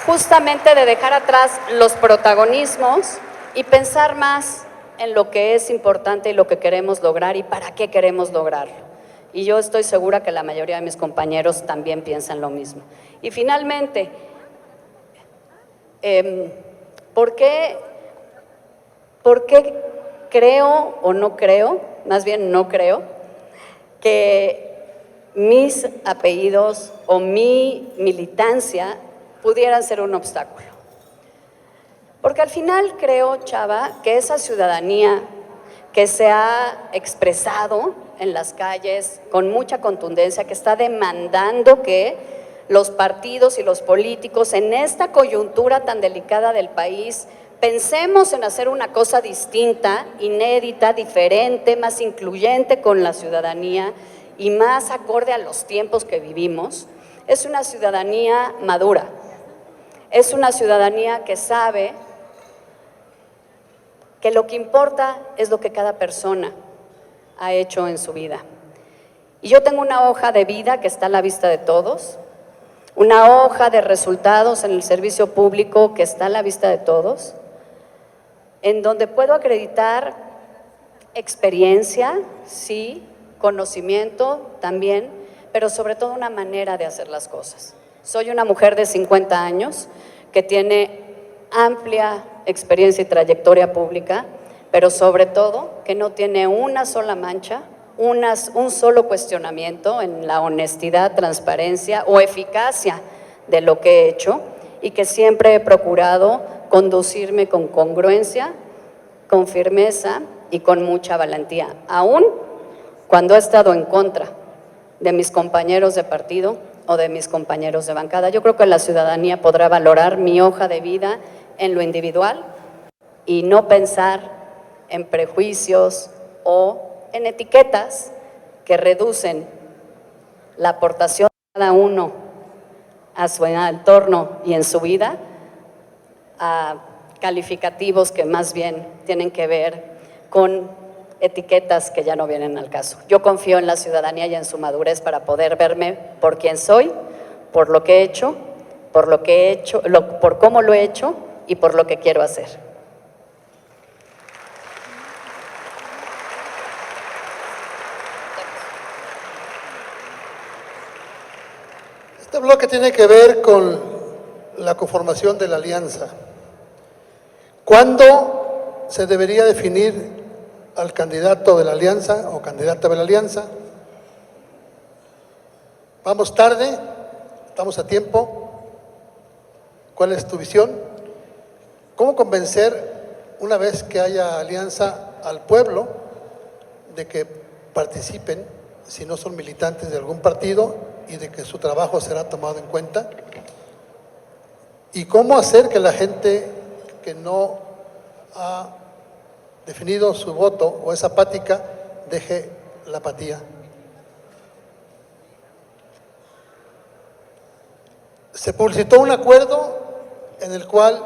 justamente de dejar atrás los protagonismos y pensar más en lo que es importante y lo que queremos lograr y para qué queremos lograrlo. Y yo estoy segura que la mayoría de mis compañeros también piensan lo mismo. Y finalmente, ¿por qué creo o no creo, más bien no creo, que mis apellidos o mi militancia pudieran ser un obstáculo? Porque al final creo, Chava, que esa ciudadanía que se ha expresado en las calles con mucha contundencia, que está demandando que los partidos y los políticos en esta coyuntura tan delicada del país pensemos en hacer una cosa distinta, inédita, diferente, más incluyente con la ciudadanía y más acorde a los tiempos que vivimos, es una ciudadanía madura, es una ciudadanía que sabe que lo que importa es lo que cada persona ha hecho en su vida. Y yo tengo una hoja de vida que está a la vista de todos, una hoja de resultados en el servicio público que está a la vista de todos, en donde puedo acreditar experiencia, sí, conocimiento también, pero sobre todo una manera de hacer las cosas. Soy una mujer de 50 años que tiene amplia experiencia y trayectoria pública, pero sobre todo que no tiene una sola mancha, un solo cuestionamiento en la honestidad, transparencia o eficacia de lo que he hecho, y que siempre he procurado conducirme con congruencia, con firmeza y con mucha valentía, aún cuando he estado en contra de mis compañeros de partido o de mis compañeros de bancada. Yo creo que la ciudadanía podrá valorar mi hoja de vida en lo individual y no pensar en prejuicios o en etiquetas que reducen la aportación de cada uno a su entorno y en su vida a calificativos que más bien tienen que ver con etiquetas que ya no vienen al caso. Yo confío en la ciudadanía y en su madurez para poder verme por quien soy, por lo que he hecho, por cómo lo he hecho y por lo que quiero hacer. Este bloque tiene que ver con la conformación de la alianza. ¿Cuándo se debería definir al candidato de la alianza o candidata de la alianza? ¿Vamos tarde? ¿Estamos a tiempo? ¿Cuál es tu visión? ¿Cómo convencer, una vez que haya alianza, al pueblo de que participen, si no son militantes de algún partido, y de que su trabajo será tomado en cuenta? ¿Y cómo hacer que la gente que no ha definido su voto o es apática deje la apatía? Se publicitó un acuerdo en el cual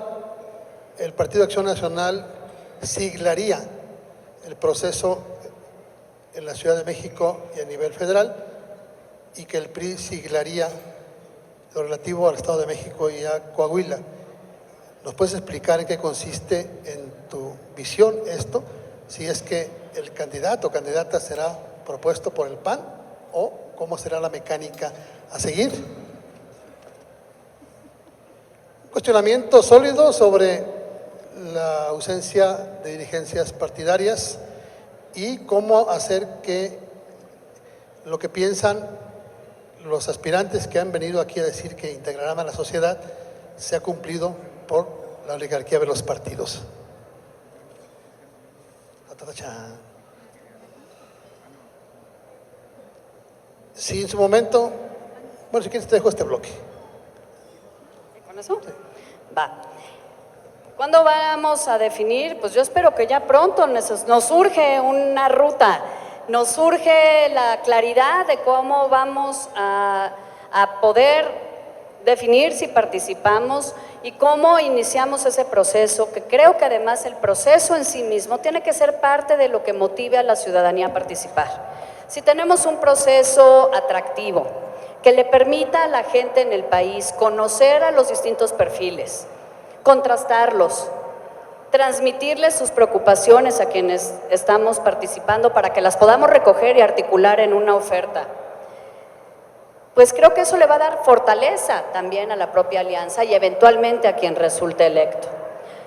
el Partido Acción Nacional siglaría el proceso en la Ciudad de México y a nivel federal, y que el PRI siglaría lo relativo al Estado de México y a Coahuila. ¿Nos puedes explicar en qué consiste en tu visión esto? Si es que el candidato o candidata será propuesto por el PAN o cómo será la mecánica a seguir. Un cuestionamiento sólido sobre la ausencia de dirigencias partidarias y cómo hacer que lo que piensan los aspirantes que han venido aquí a decir que integrarán a la sociedad sea cumplido por la oligarquía de los partidos. Si en su momento, bueno, si quieres te dejo este bloque. ¿Con eso? Sí. Va. ¿Cuándo vamos a definir? Pues yo espero que ya pronto. Nos surge una ruta, nos surge la claridad de cómo vamos a poder definir si participamos y cómo iniciamos ese proceso, que creo que además el proceso en sí mismo tiene que ser parte de lo que motive a la ciudadanía a participar. Si tenemos un proceso atractivo que le permita a la gente en el país conocer a los distintos perfiles, contrastarlos, transmitirles sus preocupaciones a quienes estamos participando para que las podamos recoger y articular en una oferta, pues creo que eso le va a dar fortaleza también a la propia alianza y eventualmente a quien resulte electo.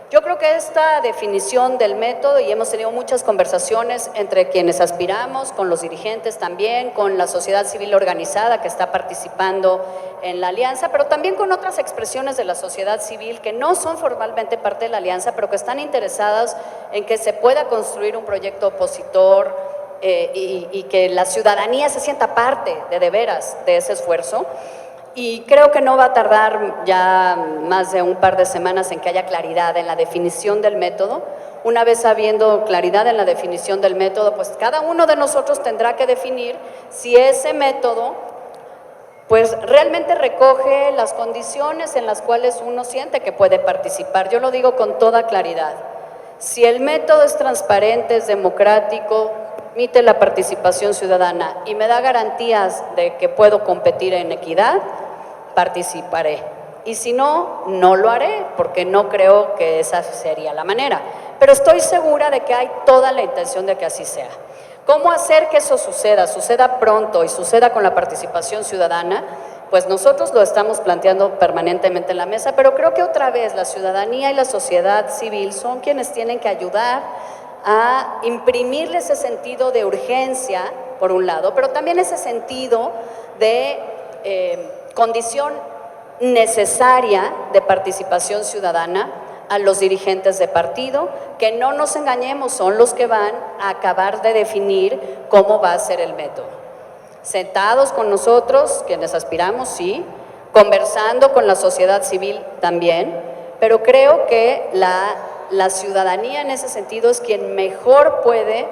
Yo creo que esta definición del método, y hemos tenido muchas conversaciones entre quienes aspiramos, con los dirigentes también, con la sociedad civil organizada que está participando en la alianza, pero también con otras expresiones de la sociedad civil que no son formalmente parte de la alianza, pero que están interesadas en que se pueda construir un proyecto opositor, y que la ciudadanía se sienta parte de veras de ese esfuerzo. Y creo que no va a tardar ya más de un par de semanas en que haya claridad en la definición del método. Una vez habiendo claridad en la definición del método, pues cada uno de nosotros tendrá que definir si ese método pues realmente recoge las condiciones en las cuales uno siente que puede participar. Yo lo digo con toda claridad. Si el método es transparente, es democrático, permite la participación ciudadana y me da garantías de que puedo competir en equidad, participaré. Y si no, no lo haré, porque no creo que esa sería la manera. Pero estoy segura de que hay toda la intención de que así sea. ¿Cómo hacer que eso suceda pronto y suceda con la participación ciudadana? Pues nosotros lo estamos planteando permanentemente en la mesa, pero creo que otra vez la ciudadanía y la sociedad civil son quienes tienen que ayudar a imprimirle ese sentido de urgencia, por un lado, pero también ese sentido de condición necesaria de participación ciudadana a los dirigentes de partido, que no nos engañemos, son los que van a acabar de definir cómo va a ser el método. Sentados con nosotros, quienes aspiramos, sí, conversando con la sociedad civil también, pero creo que la ciudadanía en ese sentido es quien mejor puede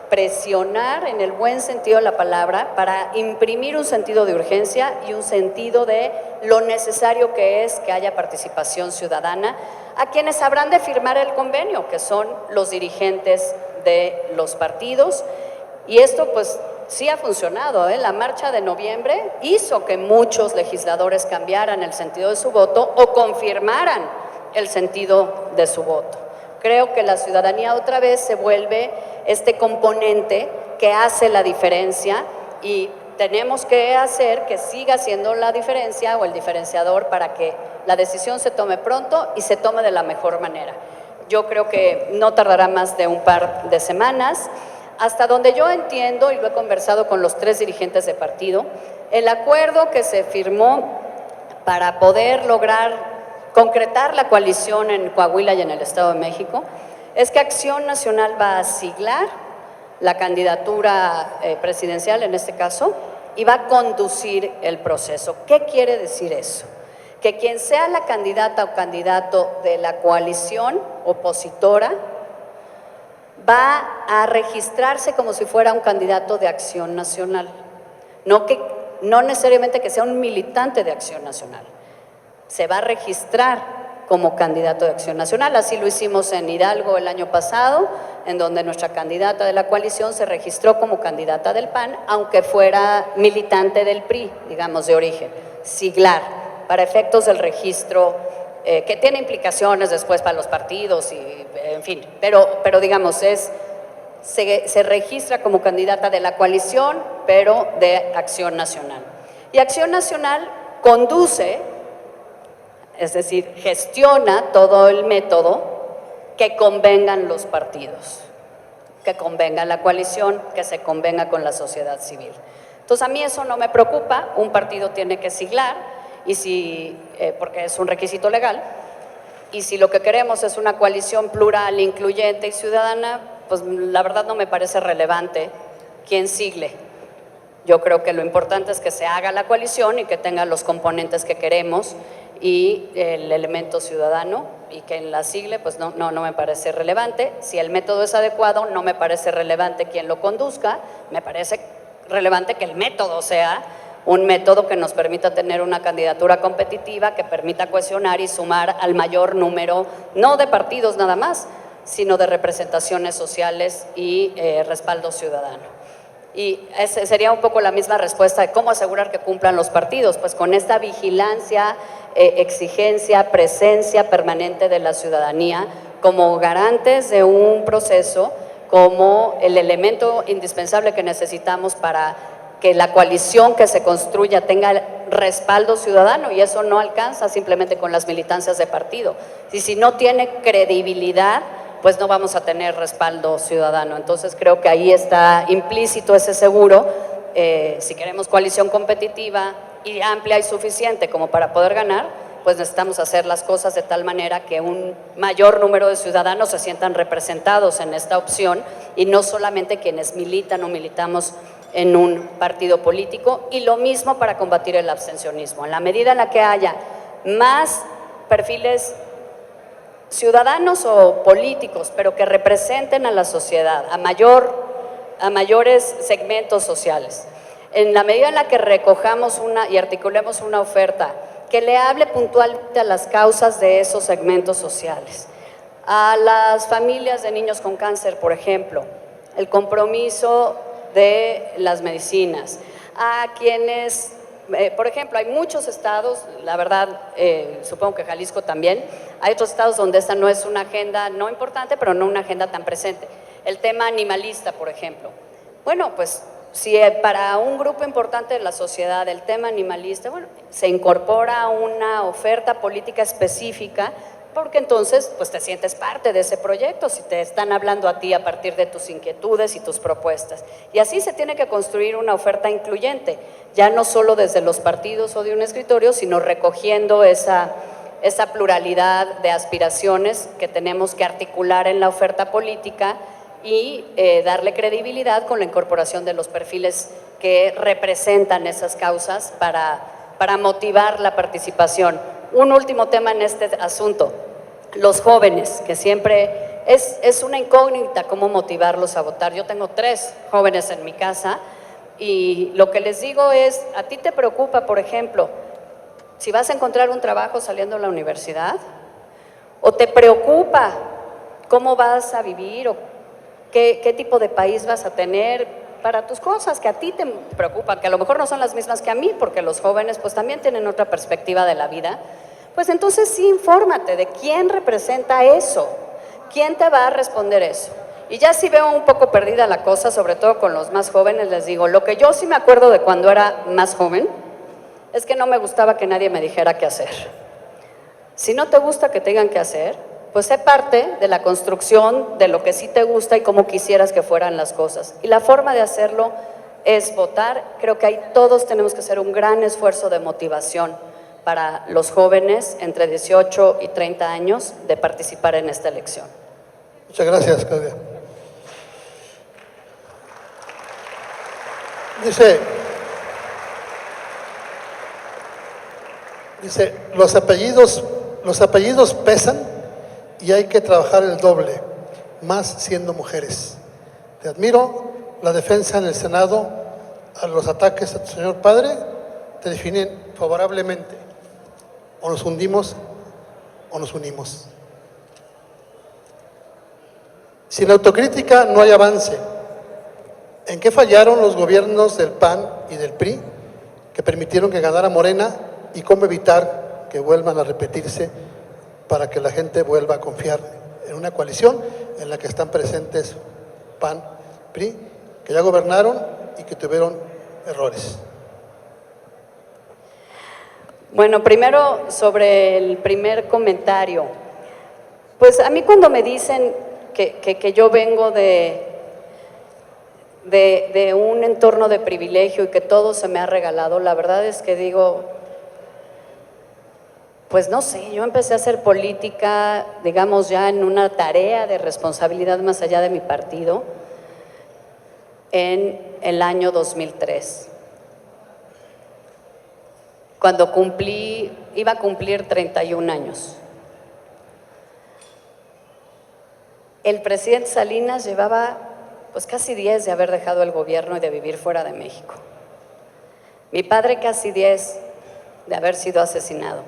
presionar, en el buen sentido de la palabra, para imprimir un sentido de urgencia y un sentido de lo necesario que es que haya participación ciudadana a quienes habrán de firmar el convenio, que son los dirigentes de los partidos. Y esto pues sí ha funcionado, ¿eh? La marcha de noviembre hizo que muchos legisladores cambiaran el sentido de su voto o confirmaran el sentido de su voto. Creo que la ciudadanía otra vez se vuelve este componente que hace la diferencia y tenemos que hacer que siga siendo la diferencia o el diferenciador para que la decisión se tome pronto y se tome de la mejor manera. Yo creo que no tardará más de un par de semanas. Hasta donde yo entiendo, y lo he conversado con los 3 dirigentes de partido, el acuerdo que se firmó para poder lograr concretar la coalición en Coahuila y en el Estado de México es que Acción Nacional va a siglar la candidatura presidencial en este caso y va a conducir el proceso. ¿Qué quiere decir eso? Que quien sea la candidata o candidato de la coalición opositora va a registrarse como si fuera un candidato de Acción Nacional. No necesariamente que sea un militante de Acción Nacional. Se va a registrar como candidato de Acción Nacional. Así lo hicimos en Hidalgo el año pasado, en donde nuestra candidata de la coalición se registró como candidata del PAN, aunque fuera militante del PRI, digamos, de origen. Siglar, para efectos del registro, que tiene implicaciones después para los partidos, y, en fin, pero digamos, se registra como candidata de la coalición, pero de Acción Nacional. Y Acción Nacional conduce, es decir, gestiona todo el método que convengan los partidos, que convenga la coalición, que se convenga con la sociedad civil. Entonces, a mí eso no me preocupa, un partido tiene que siglar, porque es un requisito legal, y si lo que queremos es una coalición plural, incluyente y ciudadana, pues la verdad no me parece relevante quién sigle. Yo creo que lo importante es que se haga la coalición y que tenga los componentes que queremos y el elemento ciudadano, y que en la sigle pues no me parece relevante. Si el método es adecuado, no me parece relevante quién lo conduzca, me parece relevante que el método sea un método que nos permita tener una candidatura competitiva, que permita cohesionar y sumar al mayor número, no de partidos nada más, sino de representaciones sociales y respaldo ciudadano. Y esa sería un poco la misma respuesta de cómo asegurar que cumplan los partidos, pues con esta vigilancia, exigencia, presencia permanente de la ciudadanía como garantes de un proceso, como el elemento indispensable que necesitamos para que la coalición que se construya tenga respaldo ciudadano, y eso no alcanza simplemente con las militancias de partido. Y si no tiene credibilidad, pues no vamos a tener respaldo ciudadano. Entonces creo que ahí está implícito ese seguro. Si queremos coalición competitiva y amplia y suficiente como para poder ganar, pues necesitamos hacer las cosas de tal manera que un mayor número de ciudadanos se sientan representados en esta opción, y no solamente quienes militan o militamos en un partido político. Y lo mismo para combatir el abstencionismo. En la medida en la que haya más perfiles ciudadanos o políticos, pero que representen a la sociedad, a mayores segmentos sociales, en la medida en la que recojamos y articulemos una oferta que le hable puntualmente a las causas de esos segmentos sociales, a las familias de niños con cáncer, por ejemplo, el compromiso de las medicinas, a quienes Por ejemplo, hay muchos estados, la verdad, supongo que Jalisco también, hay otros estados donde esta no es una agenda no importante, pero no una agenda tan presente. El tema animalista, por ejemplo. Bueno, pues si para un grupo importante de la sociedad el tema animalista, bueno, se incorpora una oferta política específica, porque entonces pues te sientes parte de ese proyecto, si te están hablando a ti a partir de tus inquietudes y tus propuestas. Y así se tiene que construir una oferta incluyente, ya no solo desde los partidos o de un escritorio, sino recogiendo esa pluralidad de aspiraciones que tenemos que articular en la oferta política y darle credibilidad con la incorporación de los perfiles que representan esas causas para motivar la participación. Un último tema en este asunto, los jóvenes, que siempre es una incógnita cómo motivarlos a votar. Yo tengo 3 jóvenes en mi casa y lo que les digo es, ¿a ti te preocupa, por ejemplo, si vas a encontrar un trabajo saliendo de la universidad? ¿O te preocupa cómo vas a vivir o qué tipo de país vas a tener para tus cosas que a ti te preocupan, que a lo mejor no son las mismas que a mí, porque los jóvenes pues también tienen otra perspectiva de la vida? Pues entonces sí, infórmate de quién representa eso, quién te va a responder eso. Y ya si veo un poco perdida la cosa, sobre todo con los más jóvenes, les digo, lo que yo sí me acuerdo de cuando era más joven, es que no me gustaba que nadie me dijera qué hacer. Si no te gusta que te digan qué hacer, pues sé parte de la construcción de lo que sí te gusta y cómo quisieras que fueran las cosas. Y la forma de hacerlo es votar. Creo que ahí todos tenemos que hacer un gran esfuerzo de motivación para los jóvenes entre 18 y 30 años de participar en esta elección. Muchas gracias, Claudia. Dice, los apellidos pesan y hay que trabajar el doble, más siendo mujeres. Te admiro la defensa en el Senado a los ataques a tu señor padre, te definen favorablemente. O nos hundimos o nos unimos. Sin autocrítica no hay avance. ¿En qué fallaron los gobiernos del PAN y del PRI que permitieron que ganara Morena y cómo evitar que vuelvan a repetirse para que la gente vuelva a confiar en una coalición en la que están presentes PAN, PRI, que ya gobernaron y que tuvieron errores? Bueno, primero sobre el primer comentario. Pues a mí cuando me dicen que yo vengo de un entorno de privilegio y que todo se me ha regalado, la verdad es que digo, pues no sé, yo empecé a hacer política, digamos, ya en una tarea de responsabilidad más allá de mi partido, en el año 2003. Cuando iba a cumplir 31 años. El presidente Salinas llevaba pues casi 10 de haber dejado el gobierno y de vivir fuera de México. Mi padre casi 10 de haber sido asesinado.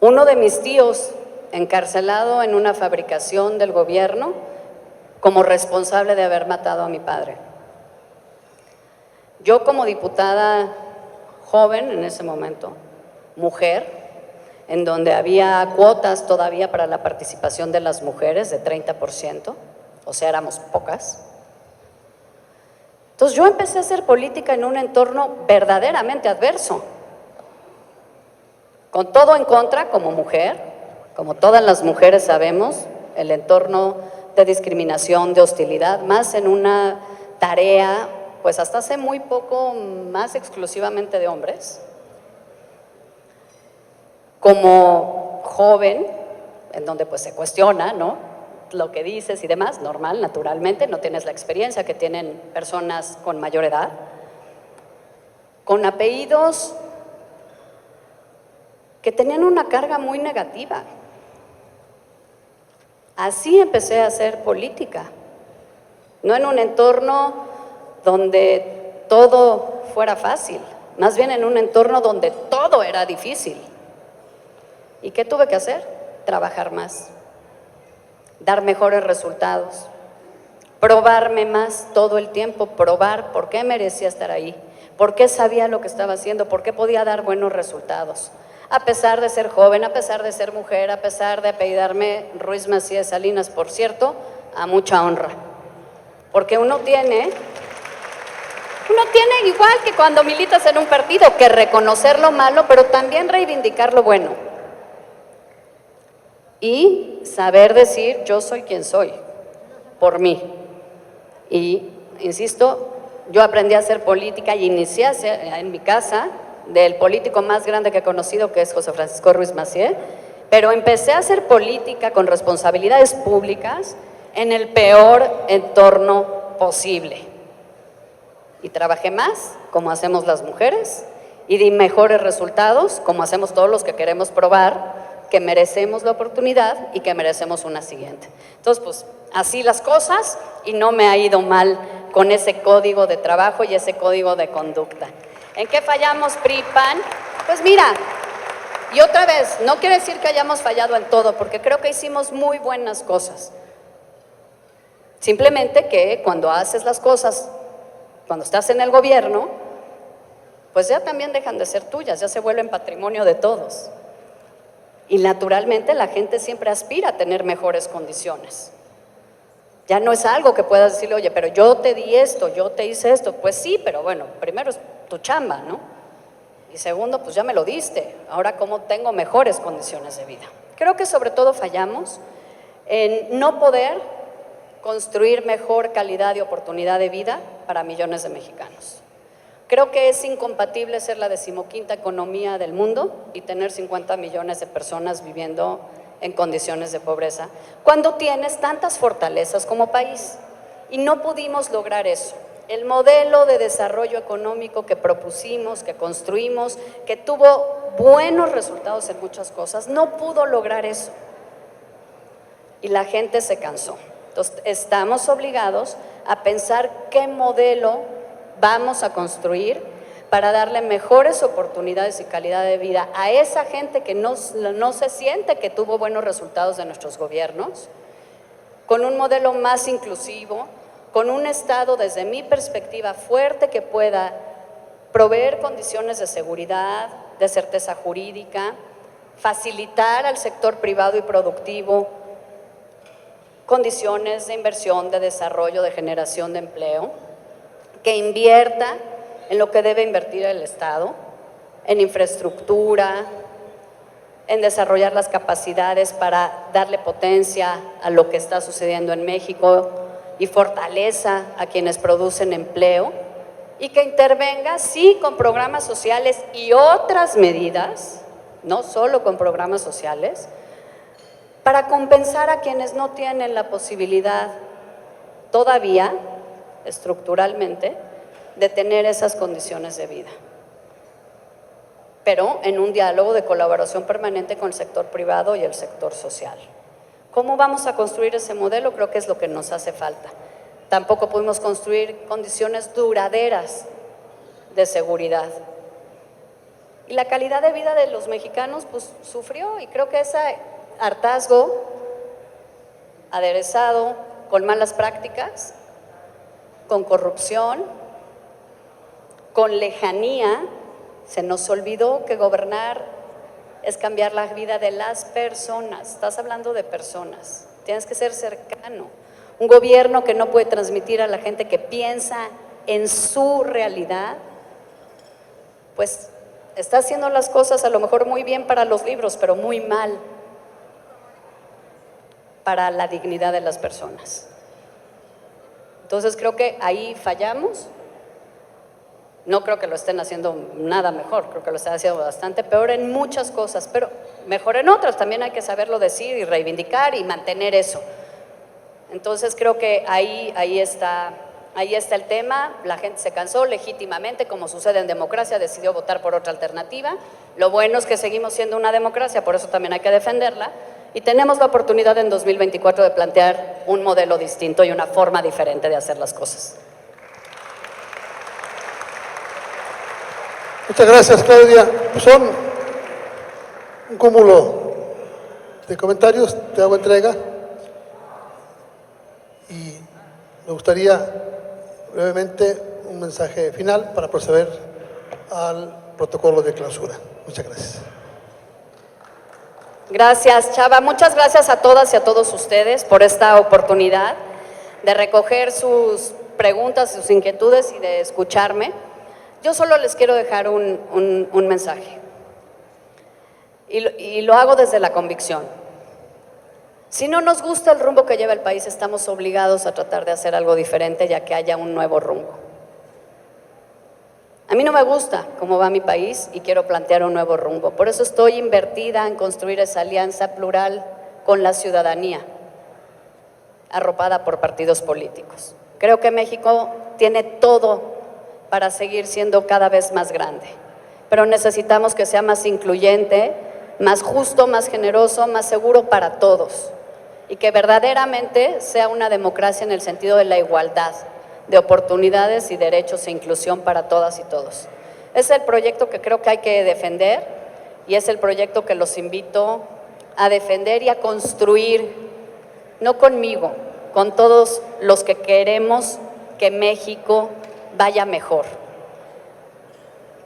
Uno de mis tíos encarcelado en una fabricación del gobierno como responsable de haber matado a mi padre. Yo como diputada joven en ese momento, mujer, en donde había cuotas todavía para la participación de las mujeres de 30%, o sea, éramos pocas. Entonces yo empecé a hacer política en un entorno verdaderamente adverso, con todo en contra como mujer, como todas las mujeres sabemos, el entorno de discriminación, de hostilidad, más en una tarea, pues hasta hace muy poco, más exclusivamente de hombres. Como joven, en donde pues se cuestiona, ¿no?, lo que dices y demás, normal, naturalmente, no tienes la experiencia que tienen personas con mayor edad, con apellidos que tenían una carga muy negativa. Así empecé a hacer política, no en un entorno donde todo fuera fácil, más bien en un entorno donde todo era difícil. ¿Y qué tuve que hacer? Trabajar más, dar mejores resultados, probarme más todo el tiempo, probar por qué merecía estar ahí, por qué sabía lo que estaba haciendo, por qué podía dar buenos resultados. A pesar de ser joven, a pesar de ser mujer, a pesar de apellidarme Ruiz Macías Salinas, por cierto, a mucha honra. Porque uno tiene igual que cuando militas en un partido, que reconocer lo malo, pero también reivindicar lo bueno. Y saber decir, yo soy quien soy, por mí. Y, insisto, yo aprendí a hacer política y inicié en mi casa del político más grande que he conocido, que es José Francisco Ruiz Massieu, pero empecé a hacer política con responsabilidades públicas en el peor entorno posible. Y trabajé más, como hacemos las mujeres, y di mejores resultados, como hacemos todos los que queremos probar que merecemos la oportunidad y que merecemos una siguiente. Entonces, pues, así las cosas, y no me ha ido mal con ese código de trabajo y ese código de conducta. ¿En qué fallamos, PRI, PAN? Pues mira, y otra vez, no quiere decir que hayamos fallado en todo, porque creo que hicimos muy buenas cosas. Simplemente que cuando haces las cosas, cuando estás en el gobierno, pues ya también dejan de ser tuyas, ya se vuelven patrimonio de todos. Y naturalmente la gente siempre aspira a tener mejores condiciones. Ya no es algo que puedas decirle, oye, pero yo te di esto, yo te hice esto. Pues sí, pero bueno, primero es tu chamba, ¿no? Y segundo, pues ya me lo diste. Ahora, ¿cómo tengo mejores condiciones de vida? Creo que sobre todo fallamos en no poder construir mejor calidad y oportunidad de vida para millones de mexicanos. Creo que es incompatible ser la 15ª economía del mundo y tener 50 millones de personas viviendo en condiciones de pobreza, cuando tienes tantas fortalezas como país. Y no pudimos lograr eso. El modelo de desarrollo económico que propusimos, que construimos, que tuvo buenos resultados en muchas cosas, no pudo lograr eso. Y la gente se cansó. Entonces, estamos obligados a pensar qué modelo vamos a construir para darle mejores oportunidades y calidad de vida a esa gente que no se siente que tuvo buenos resultados de nuestros gobiernos, con un modelo más inclusivo, con un Estado, desde mi perspectiva, fuerte, que pueda proveer condiciones de seguridad, de certeza jurídica, facilitar al sector privado y productivo condiciones de inversión, de desarrollo, de generación de empleo, que invierta en lo que debe invertir el Estado, en infraestructura, en desarrollar las capacidades para darle potencia a lo que está sucediendo en México y fortaleza a quienes producen empleo, y que intervenga, sí, con programas sociales y otras medidas, no solo con programas sociales, para compensar a quienes no tienen la posibilidad todavía, estructuralmente, de tener esas condiciones de vida, pero en un diálogo de colaboración permanente con el sector privado y el sector social. ¿Cómo vamos a construir ese modelo? Creo que es lo que nos hace falta. Tampoco pudimos construir condiciones duraderas de seguridad. Y la calidad de vida de los mexicanos pues sufrió, y creo que ese hartazgo aderezado con malas prácticas, con corrupción, con lejanía, se nos olvidó que gobernar es cambiar la vida de las personas. Estás hablando de personas, tienes que ser cercano. Un gobierno que no puede transmitir a la gente que piensa en su realidad, pues está haciendo las cosas a lo mejor muy bien para los libros, pero muy mal para la dignidad de las personas. Entonces creo que ahí fallamos. No creo que lo estén haciendo nada mejor, creo que lo están haciendo bastante peor en muchas cosas, pero mejor en otras. También hay que saberlo decir y reivindicar y mantener eso. Entonces creo que ahí está el tema. La gente se cansó legítimamente, como sucede en democracia, decidió votar por otra alternativa. Lo bueno es que seguimos siendo una democracia, por eso también hay que defenderla, y tenemos la oportunidad en 2024 de plantear un modelo distinto y una forma diferente de hacer las cosas. Muchas gracias, Claudia. Son un cúmulo de comentarios, te hago entrega. Y Me gustaría brevemente un mensaje final para proceder al protocolo de clausura. Muchas gracias. Gracias, Chava. Muchas gracias a todas y a todos ustedes por esta oportunidad de recoger sus preguntas, sus inquietudes y de escucharme. Yo solo les quiero dejar un mensaje y lo hago desde la convicción. Si no nos gusta el rumbo que lleva el país, estamos obligados a tratar de hacer algo diferente, ya que haya un nuevo rumbo. A mí no me gusta cómo va mi país y quiero plantear un nuevo rumbo. Por eso estoy invertida en construir esa alianza plural con la ciudadanía, arropada por partidos políticos. Creo que México tiene todo para seguir siendo cada vez más grande, pero necesitamos que sea más incluyente, más justo, más generoso, más seguro para todos, y que verdaderamente sea una democracia en el sentido de la igualdad, de oportunidades y derechos e inclusión para todas y todos. Es el proyecto que creo que hay que defender y es el proyecto que los invito a defender y a construir, no conmigo, con todos los que queremos que México vaya mejor.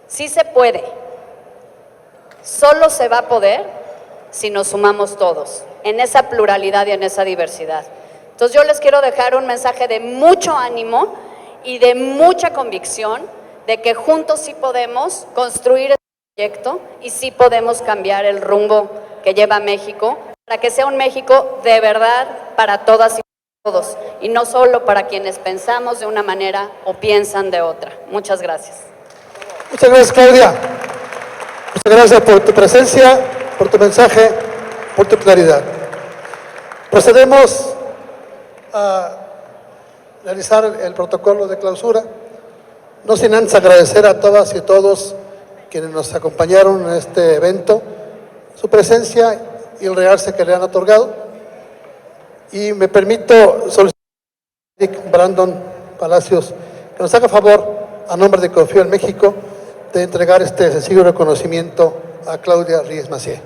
Sí se puede, solo se va a poder si nos sumamos todos, en esa pluralidad y en esa diversidad. Entonces yo les quiero dejar un mensaje de mucho ánimo y de mucha convicción de que juntos sí podemos construir este proyecto y sí podemos cambiar el rumbo que lleva México para que sea un México de verdad para todas y todos y no solo para quienes pensamos de una manera o piensan de otra. Muchas gracias. Muchas gracias, Claudia. Muchas gracias por tu presencia, por tu mensaje, por tu claridad. Procedemos a realizar el protocolo de clausura, no sin antes agradecer a todas y todos quienes nos acompañaron en este evento, su presencia y el realce que le han otorgado. Y me permito solicitar a Eric Brandon Palacios que nos haga favor, a nombre de Confío en México, de entregar este sencillo reconocimiento a Claudia Ríos Massieu.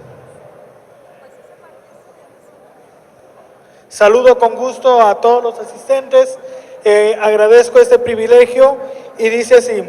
Saludo con gusto a todos los asistentes, agradezco este privilegio y dice así: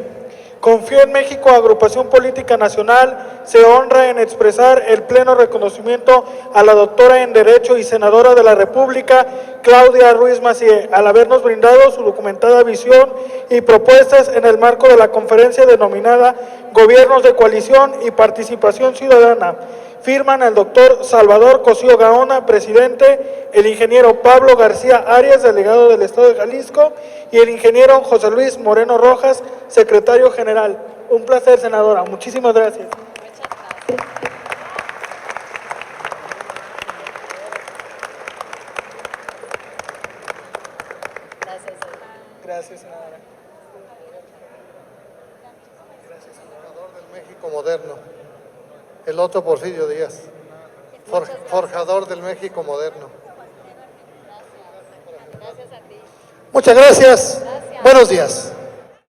Confío en México, Agrupación Política Nacional, se honra en expresar el pleno reconocimiento a la doctora en Derecho y senadora de la República, Claudia Ruiz Massieu, al habernos brindado su documentada visión y propuestas en el marco de la conferencia denominada Gobiernos de Coalición y Participación Ciudadana. Firman el doctor Salvador Cosío Gaona, presidente, el ingeniero Pablo García Arias, delegado del Estado de Jalisco, y el ingeniero José Luis Moreno Rojas, secretario general. Un placer, senadora. Muchísimas gracias. Gracias, senadora. Gracias, forjador del México moderno. El otro Porfirio Díaz, forjador del México moderno. Gracias a ti. Muchas gracias. Buenos días.